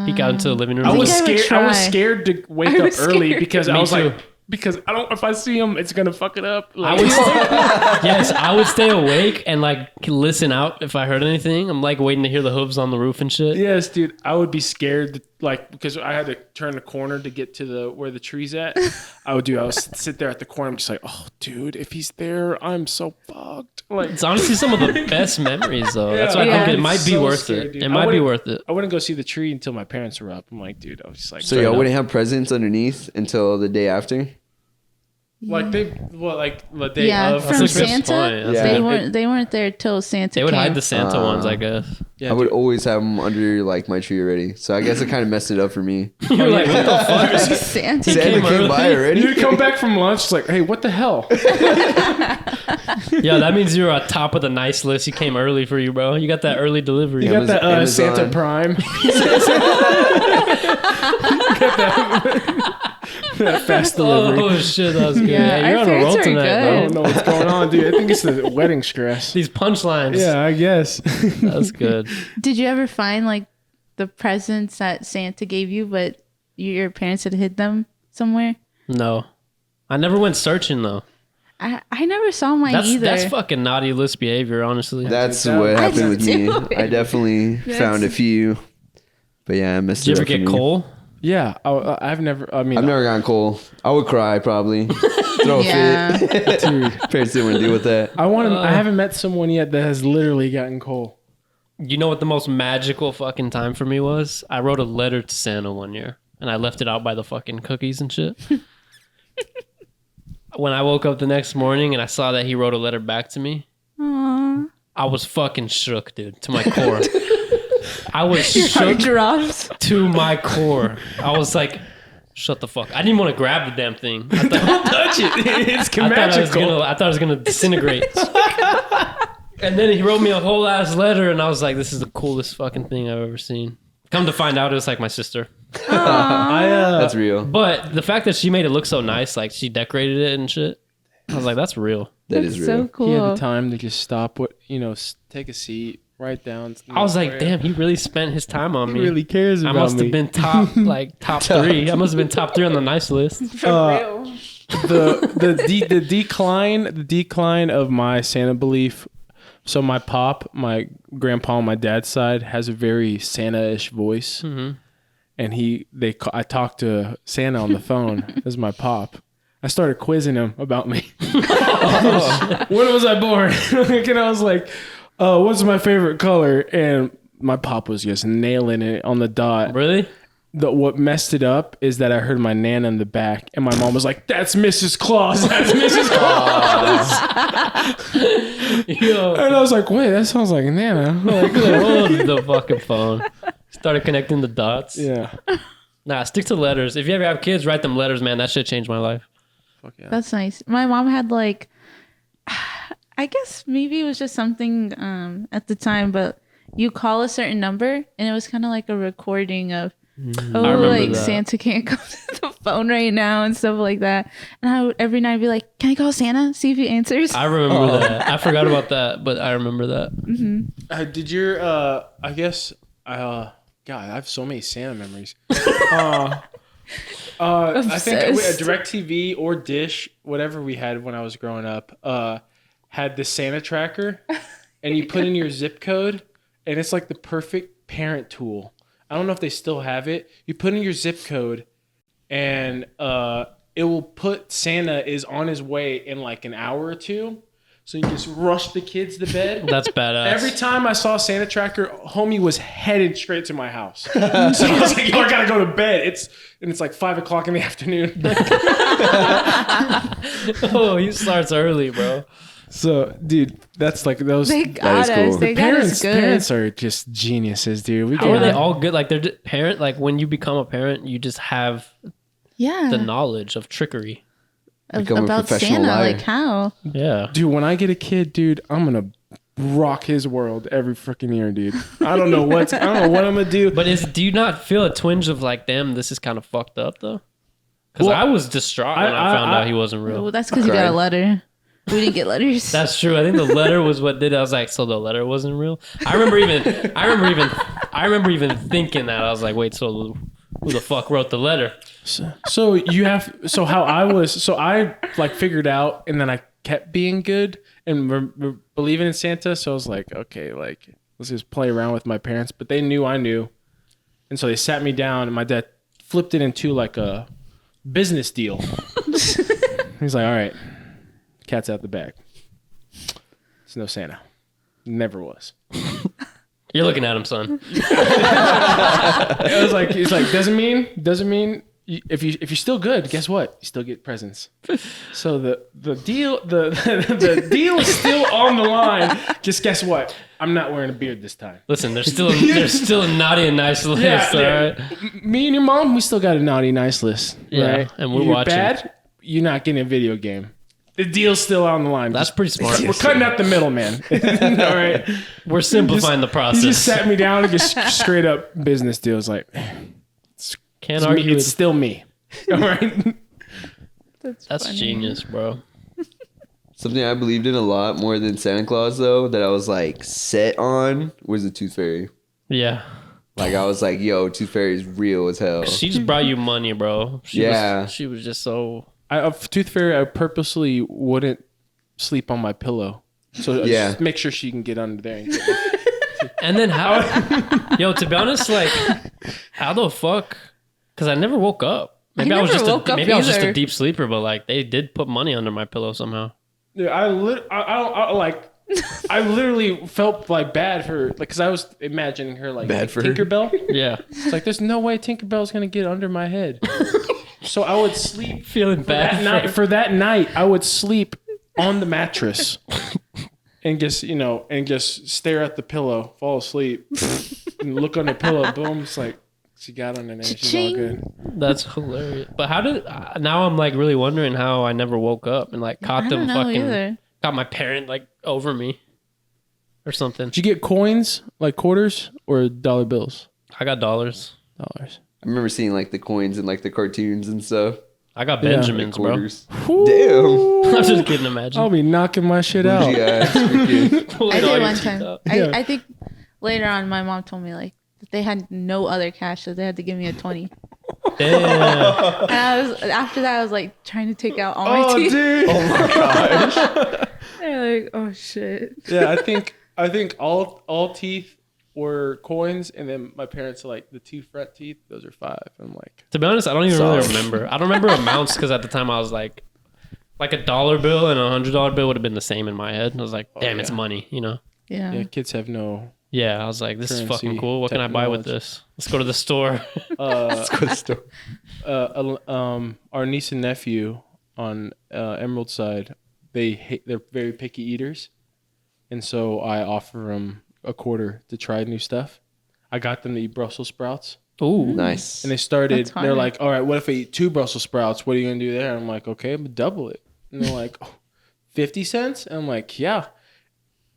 Peek out into the living room?
I was
I would
scared. I was
try.
scared to wake
I
up
was
early
scared.
because I
Me
was
too.
like, because I don't. If I see him, it's gonna fuck it up. Like,
I would yes, I would stay awake and like listen out if I heard anything. I'm like waiting to hear the hooves on the roof and shit.
yes, dude. I would be scared, like because I had to turn the corner to get to the where the tree's at. I would sit there at the corner. I'm just like, oh, dude, if he's there, I'm so fucked. Like,
It's honestly some of the best memories though. That's why I
Yeah.
think it might be
So
worth
scared,
it.
dude.
It
I
might be
wouldn't-
worth it.
I wouldn't go see the tree until my parents were up. I'm like, dude, I was just like,
so y'all wouldn't have presents underneath until the day after?
like they, well, like the day
Yeah,
of.
from
That's a good
Santa,
point. That's
Yeah.
a
they
good-
they weren't there till Santa.
They would
came.
hide the Santa ones, I guess.
Yeah,
I would
dude.
always have them under like my tree already. So I guess it kind of messed it up for me.
You're like, what the fuck?
Santa.
He
Santa
came
came by
early.
already.
You come back from lunch, it's like, hey, what the hell?
Yeah, that means you're on top of the nice list. You came early for you, bro. You got that early delivery.
You got that
Amazon.
Santa Prime. that fast delivery.
Oh shit, that was good.
Yeah,
Yeah, you're
our
on a roll
parents are
tonight,
I
good.
don't know what's going on, dude. I think it's the wedding stress.
These punchlines.
Yeah, I guess.
That's good.
Did you ever find like the presents that Santa gave you, but your parents had hid them somewhere?
No. I never went searching though.
I never saw mine
That's
either.
that's fucking naughty list behavior, honestly.
That's
dude,
what
that-
happened
I
with
just
me.
do it.
I definitely found a few, but yeah, I messed
Did you
it
ever
up for
get
me.
coal?
Yeah, I've never. I mean,
I've never gotten coal. I would cry probably. Throw a
Yeah.
fit.
dude,
Parents didn't want to deal with that.
I want to. I haven't met someone yet that has literally gotten coal.
You know what the most magical fucking time for me was? I wrote a letter to Santa one year and I left it out by the fucking cookies and shit. When I woke up the next morning and I saw that he wrote a letter back to me,
Aw.
I was fucking shook, dude, to my core. I was
Your heart
shook
drops.
to my core. I was like, shut the fuck. I didn't want to grab the damn thing. I thought,
Touch it. It's
I thought I was gonna disintegrate. And then he wrote me a whole ass letter, and I was like, "This is the coolest fucking thing I've ever seen." Come to find out, it was like my sister.
That's real.
But the fact that she made it look so nice, like she decorated it and shit, I was like, "That's real."
That
That's
is
so
real.
cool.
He had the time to just stop. Take a seat, write down.
I was like, "Damn, he really spent his time on
He
me."
really cares
I
about
must
me.
have been top 3. I must have been top 3 on the nice list.
the decline of my Santa belief. So my my grandpa on my dad's side has a very Santa-ish voice, and I talked to Santa on the phone. This is my pop. I started quizzing him about me. When was I born? And I was like, "What's my favorite color?" And my pop was just nailing it on the dot.
Really?
What messed it up is that I heard my nana in the back, and my mom was like, "That's Mrs. Claus. That's Mrs. Claus."
Yo,
And I was like, "Wait, that sounds like Nana." Like,
hold the fucking phone. Started connecting the dots.
yeah.
Nah, stick to letters. If you ever have kids, write them letters, man. That shit changed my life.
Fuck yeah.
That's nice. My mom had like, I guess maybe it was just something at the time, but you call a certain number and it was kind of like a recording of,
remember
like
that.
Santa can't come to the phone right now and stuff like that. And I would every night be like, "Can I call Santa? See if he answers."
I remember that. I forgot about that, but I remember that.
Did your I guess God, I have so many Santa memories. I think
Obsessed.
DirecTV or Dish, whatever we had when I was growing up, had the Santa tracker, and you put in your zip code, and it's like the perfect parent tool. I don't know if they still have it. You put in your zip code, and it will put Santa is on his way in like an hour or two. so you just rush the kids to bed.
That's badass.
Every time I saw a Santa tracker, homie was headed straight to my house. So I was like, yo, I gotta go to bed. It's like 5:00 in the afternoon.
Oh, he starts early, bro.
So, dude, that's like those.
They got us.
cool.
They got us good.
Parents are just geniuses, dude.
How are they all good? Like they're parent. Like when you become a parent, you just have
Yeah.
the knowledge of trickery.
Become a
About
professional
Santa,
liar.
like how?
Yeah.
Dude, when I get a kid, dude, I'm gonna rock his world every freaking year, dude. I don't know what I'm gonna do.
But do you not feel a twinge of like, damn, this is kind of fucked up though? Because I was distraught when I found out he wasn't real.
Well, that's because you got a letter. We didn't get letters.
That's true. I think the letter was what did it. I was like, so the letter wasn't real. I remember even thinking that. I was like, wait, so who the fuck wrote the letter?
So I like figured out, and then I kept being good and believing in Santa. So I was like, okay, like let's just play around with my parents. But they knew I knew, and so they sat me down, and my dad flipped it into like a business deal. He's like, all right, cat's out the bag. It's no Santa. Never was.
You're looking at him, son.
It was like, he's like, doesn't mean if you're still good, guess what? You still get presents. So the deal the deal is still on the line. Just guess what? I'm not wearing a beard this time.
Listen, there's still a naughty and nice list, all right?
Me and your mom, we still got a naughty nice list.
Yeah,
right?
and we're
You're
watching.
bad, you're not getting a video game. The deal's still on the line.
That's pretty smart.
We're cutting out the middleman. All right.
We're simplifying the
He
process.
just sat me down and just straight up business deals. Like,
Can't argue.
it's still me. All right.
That's
funny.
genius, bro.
Something I believed in a lot more than Santa Claus, though, that I was like set on was the Tooth Fairy.
Yeah.
Like I was like, yo, Tooth Fairy is real as hell.
She just brought you money, bro. She was just so.
Tooth Fairy, I purposely wouldn't sleep on my pillow. So just make sure she can get under there. And
And then how? Yo, to be honest, like, how the fuck? Because I never woke up. Maybe I was just a deep sleeper, but like they did put money under my pillow somehow.
Dude, I literally felt like bad for like because I was imagining her like
Bad for her?
Tinkerbell.
Yeah,
It's like there's no way Tinkerbell's gonna get under my head. So I would sleep
feeling bad
for that night. I would sleep on the mattress and just stare at the pillow, fall asleep, and look on the pillow. Boom! It's like she got under there. She's all good.
That's hilarious. But how did now? I'm like really wondering how I never woke up and like caught them fucking got my parent like over me or something.
Did you get coins like quarters or dollar bills?
I got dollars.
I remember seeing like the coins and like the cartoons and stuff.
I got Benjamins, bro.
Quarters. Damn.
I'm just kidding. Imagine.
I'll be knocking my shit out.
Yeah,
I did one time. I think later on, my mom told me like that they had no other cash, so they had to give me a 20.
Damn.
And after that, I was like trying to take out all my teeth.
Dude.
Oh my gosh.
They're like, oh shit.
Yeah, I think all teeth were coins, and then my parents are like the 2 front teeth. Those are 5. I'm like,
To be honest, I don't even really remember. I don't remember amounts because at the time I was like a $1 bill and a $100 bill would have been the same in my head. I was like, damn, it's money, you know?
Yeah.
yeah, kids have no.
Yeah, I was like, this is
Currency,
fucking cool. What can I buy with
technology.
this? Let's go to the store.
Let's go to the store.
Our niece and nephew on Emerald side, they're very picky eaters, and so I offer them a quarter to try new stuff. I got them to eat Brussels sprouts,
Ooh.
Nice.
and they started.
That's hard.
They're like, "All right, what if I eat 2 Brussels sprouts? What are you gonna do there?" I'm like, "Okay, I'm gonna double it." And they're like, 50 cents? And I'm like, "Yeah."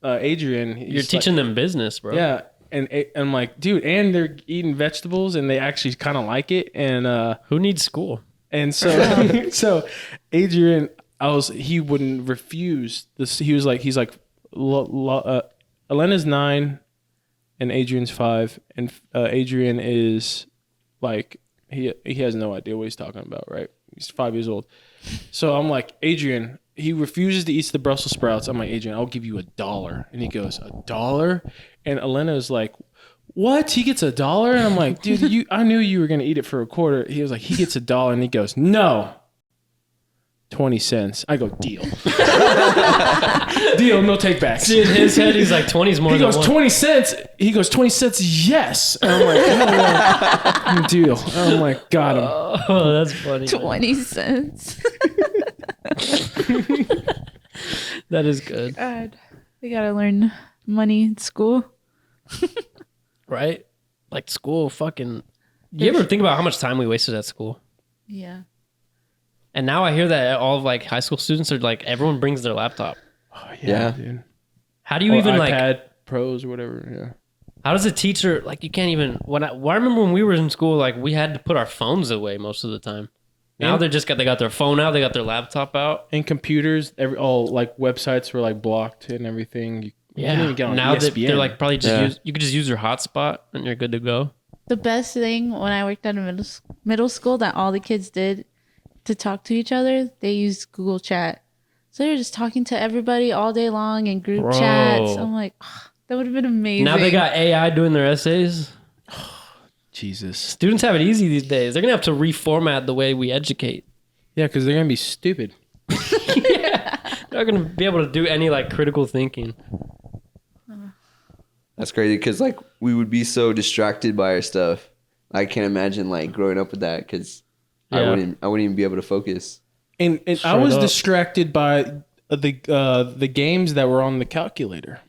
Adrian,
You're teaching them business, bro.
yeah. And I'm like, dude, and they're eating vegetables, and they actually kind of like it, and
Who needs school?
And so, so Adrian, he wouldn't refuse this. He's like, Elena's 9 and Adrian's 5. And Adrian is like, he has no idea what he's talking about, right? He's 5 years old. So I'm like, Adrian, he refuses to eat the Brussels sprouts. I'm like, Adrian, I'll give you $1. And he goes, $1? And Elena is like, what? He gets $1? And I'm like, dude, I knew you were going to eat it for a quarter. He was like, he gets $1. And he goes, no. 20 cents. I go, deal. Deal, no take backs.
See, in his head, he's like 20's more
He
than
goes,
one.
20 cents. He goes, 20 cents, yes. And I'm like, oh, yeah. Deal. I'm like, got him.
Oh, that's funny.
20 cents.
That is good.
God, we gotta learn money in school.
Right? Like school fucking... You ever think about how much time we wasted at school?
Yeah.
And now I hear that all of like high school students are like, everyone brings their laptop.
Oh,
Yeah.
dude.
How do you
Or
even
iPad
like...
Pros or whatever, yeah.
How does a teacher... Like you can't even... I remember when we were in school, like we had to put our phones away most of the time. Now
Yeah.
they got their phone out, they got their laptop out.
And computers, all like websites were like blocked and everything. You couldn't even get on
Now
ESPN.
they're like probably just
Yeah.
you could just use your hotspot and you're good to go.
The best thing when I worked at a middle school that all the kids did to talk to each other, they used Google Chat. So they were just talking to everybody all day long in group
Bro.
chats. I'm like, that would have been amazing.
Now they got AI doing their essays.
Jesus.
Students have it easy these days. They're gonna have to reformat the way we educate.
Yeah, because they're going to be stupid.
Yeah, they're not gonna be able to do any like critical thinking.
That's crazy because like we would be so distracted by our stuff. I can't imagine like growing up with that because I
Yeah.
wouldn't even be able to focus.
And I
Shut
was
up.
distracted by the games that were on the calculator.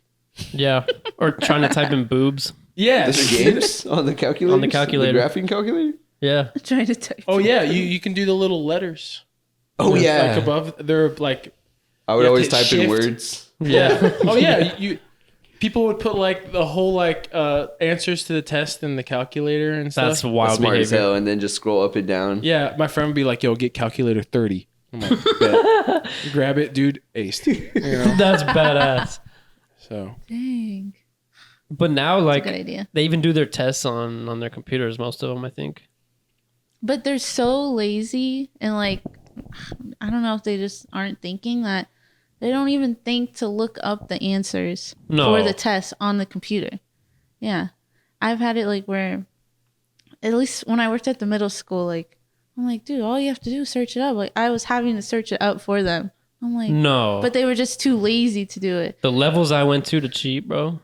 Yeah, or trying to type in boobs.
Yeah.
Those are games on the calculator.
On the calculator.
The graphing calculator.
Yeah,
trying to type.
Oh yeah, you can do the little letters.
Oh
They're,
yeah.
like above. They're like.
I
you
would
have
always
to hit
type in
shift.
words.
yeah.
Oh yeah, you. People would put like the whole like answers to the test in the calculator and stuff.
That's wild
Smart as
behavior.
hell, and then just scroll up and down.
Yeah, my friend would be like, "Yo, get calculator 30." I'm like, bet. Grab it, dude. Aced. You know?
That's badass.
So
Dang.
But now,
That's
like,
a good idea.
they even do their tests on their computers. Most of them, I think.
But they're so lazy and like, I don't know if they just aren't thinking that they don't even think to look up the answers for the test on the computer. Yeah. I've had it like where, at least when I worked at the middle school, like, I'm like, dude, all you have to do is search it up. Like, I was having to search it up for them. I'm like,
No.
but they were just too lazy to do it.
The levels I went to cheat, bro.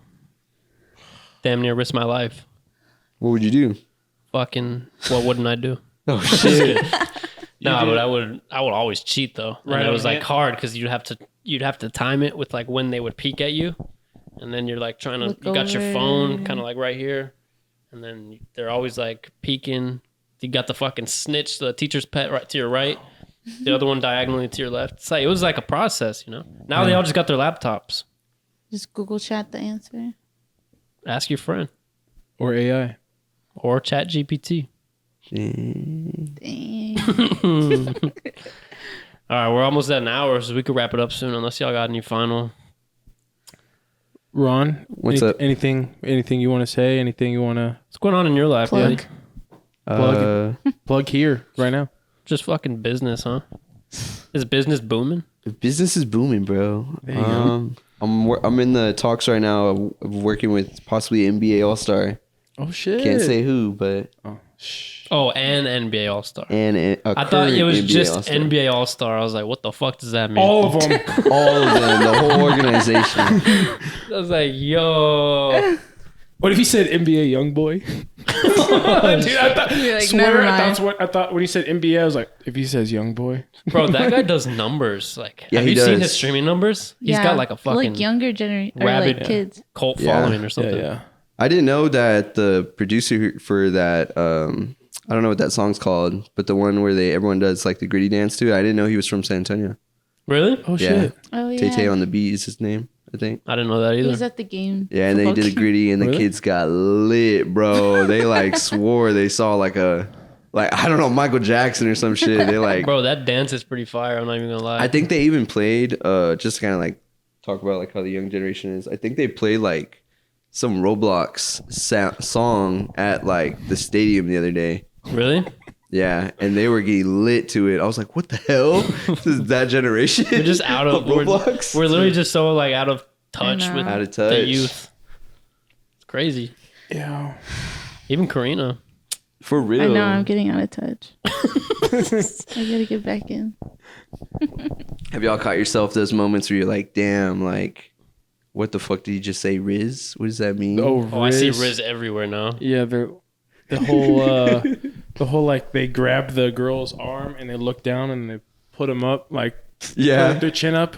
Damn near risked my life.
What would you do?
Fucking, what wouldn't I do?
Oh shit!
No, but I would always cheat though.
Right
And it
on
was like
hand.
hard because you'd have to time it with like when they would peek at you, and then you're like trying to
Look
you got your
over.
phone kind of like right here, and then they're always like peeking. You got the fucking snitch, the teacher's pet right to your right, the other one diagonally to your left. It's like, it was like a process, you know. Now they all just got their laptops.
Just Google Chat the answer.
Ask your friend
or AI.
or ChatGPT.
Dang.
All right, we're almost at an hour, so we could wrap it up soon, unless y'all got any final.
Ron,
What's up?
Anything you want to say? Anything you want to
What's going on in your life,
Plug.
buddy?
plug here right now?
Just fucking business, huh? Is business booming?
Business is booming, bro.
There you go.
I'm in the talks right now of working with possibly NBA All Star.
Oh shit!
Can't say who, but
Oh, shh.
Oh, and NBA All Star.
and
I thought it was
NBA
just
All-Star.
NBA All Star. I was like, what the fuck does that mean?
All of them.
All of them, the whole organization.
I was like, yo.
What if he said NBA young boy? Dude, I thought.
You're like,
swear,
never
I
mind.
thought what I thought when he said NBA, I was like, if he says young boy,
Bro, that guy does numbers. Like,
Yeah,
have
he
you seen
does.
his streaming numbers? He's got like a fucking
like younger generation or
rabid
like kids.
cult
Yeah.
following or something.
yeah.
I didn't know that the producer for that, I don't know what that song's called, but the one where everyone does like the gritty dance to, I didn't know he was from San Antonio.
Really?
Oh
Yeah.
shit!
Oh yeah.
Tay on the Beat is his name, I think.
I didn't know that
He was
either.
at the game.
Yeah, and then he did a
football
gritty, and the
Really?
kids got lit, bro. They like swore they saw like I don't know, Michael Jackson or some shit. They like,
Bro, that dance is pretty fire. I'm not even gonna lie.
I think they even played, just kind of like talk about like how the young generation is. I think they played like some Roblox song at like the stadium the other day.
Really?
Yeah, and they were getting lit to it. I was like, what the hell? This is that generation?
We're just out of
Roblox?
we're literally just so like out of touch
know.
with
Out of touch.
the youth. It's crazy.
Yeah.
Even Karina.
For real.
I know I'm getting out of touch. gotta get back in.
Have y'all caught yourself those moments where you're like, damn, like, what the fuck did you just say, Riz? What does that mean?
Oh,
I see Riz everywhere now.
Yeah, the whole like they grab the girl's arm and they look down and they put him up, like put their chin up.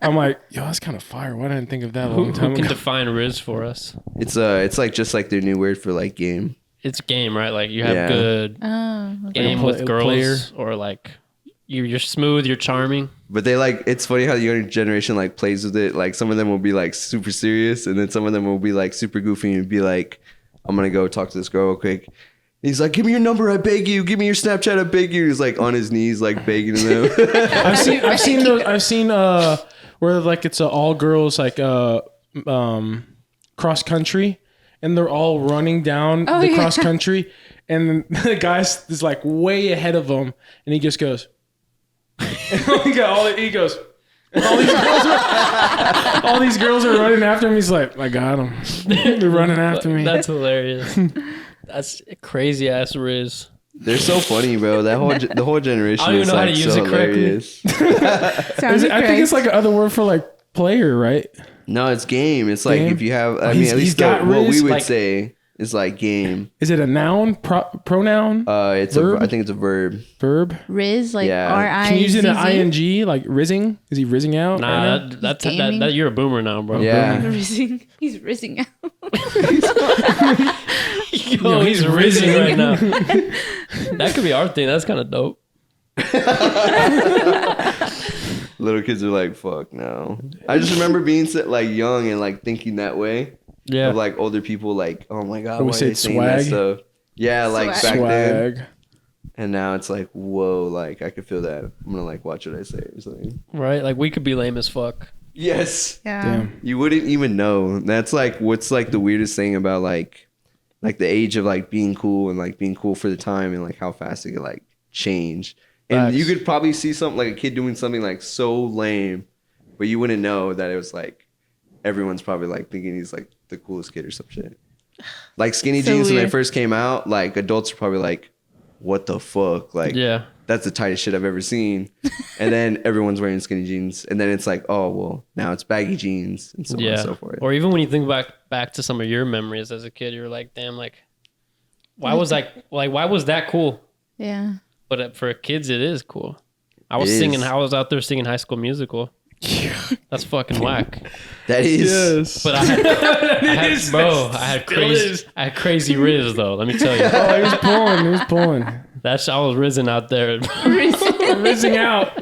I'm like, yo, that's kind of fire. Why didn't I think of that a long time
Who can
ago?
define Riz for us?
It's like just like their new word for like game.
It's game, right? Like you have good game
Like
with
a
girls,
player.
or like you're smooth, you're charming.
But they like, it's funny how the younger generation like plays with it. Like some of them will be like super serious, and then some of them will be like super goofy and be like, I'm gonna go talk to this girl real quick. He's like, give me your number, I beg you. Give me your Snapchat, I beg you. He's like on his knees, like begging them.
I've seen where like it's all girls like cross country, and they're all running down the cross country, and the guy is like way ahead of them, and he just goes, he goes. All these girls are running after him. He's like, I got him. They're running after me.
That's hilarious. That's crazy ass Riz.
They're so funny, bro. The whole generation
I don't even
is
know how
like
to use
so
it correctly.
hilarious.
I think it's like another word for like player, right?
No, it's game. It's like
Game?
if you have, I
Oh,
mean,
he's-
at
he's
least
got
what we
Riz,
would
like-
say is like game.
Is it a noun, pronoun,
It's
Verb?
I think it's a verb.
verb?
Riz, like
Yeah.
R-I-Z-Z.
Can you use it in ing, like rizzing? Is he rizzing out? right
Nah,
now?
that's
gaming.
that you're a boomer now, bro.
Yeah.
Rizzing. He's rizzing out.
Yo, he's rizzing right now. That could be our thing. That's kind of dope.
Little kids are like, fuck no. I just remember being like young and like thinking that way.
Yeah.
Of like older people, like, oh my god,
We
why are
say
they saying that
swag.
stuff? Yeah, like
Swag.
back then.
Swag.
And now it's like, whoa, like I could feel that. I'm gonna like watch what I say or something.
Right? Like we could be lame as fuck.
Yes.
Yeah.
Damn.
You wouldn't even know. That's like what's like the weirdest thing about like the age of like being cool and like being cool for the time and like how fast it could like change. And
Facts.
you could probably see something like a kid doing something like so lame, but you wouldn't know that it was like everyone's probably like thinking he's like the coolest kid or some shit. Like skinny
So
jeans when they
weird.
first came out, like adults are probably like, what the fuck? Like
Yeah.
that's the tightest shit I've ever seen. And then everyone's wearing skinny jeans. And then it's like, oh, well, now it's baggy jeans and so on and
Yeah.
so forth.
Or even when you think back to some of your memories as a kid, you're like, damn, like why was that cool?
Yeah.
But for kids, it is cool. I
It
was
is.
I was out there singing High School Musical. That's fucking whack.
That is.
Yes.
But I had crazy Riz though. Let me tell you,
Oh, he was pulling. He was pulling.
I was rizzing out there.
Rizzing out.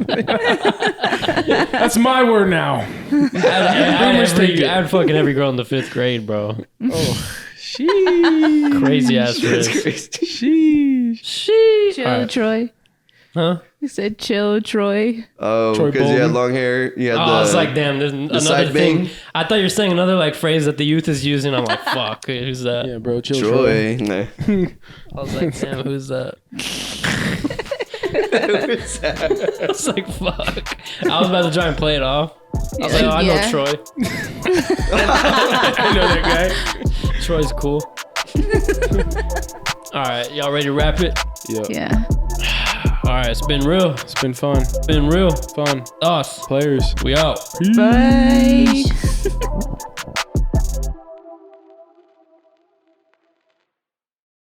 That's my word now.
I
Boomers take it.
had fucking every girl in the 5th grade, bro.
Oh, sheesh.
Crazy ass
That's
Riz.
crazy.
Sheesh.
Sheesh.
Chill,
All right.
Troy.
Huh?
He said, chill, Troy.
Oh,
Troy
because you had
Bolton.
long hair. You had
I was like, damn, there's another
side
thing.
bang.
I thought you were saying another like phrase that the youth is using. I'm like, fuck, who's that?
Yeah, bro. Chill, Troy.
Troy. Nah.
I was like, damn, who's that? I was like, fuck. I was about to try and play it off. I was like, oh, I know
Yeah.
Troy.
I know that guy.
Troy's cool. All right, y'all ready to wrap it?
Yeah.
Yeah.
All right, it's been real.
It's been fun.
Been real.
Fun.
Us.
Players.
We out.
Bye.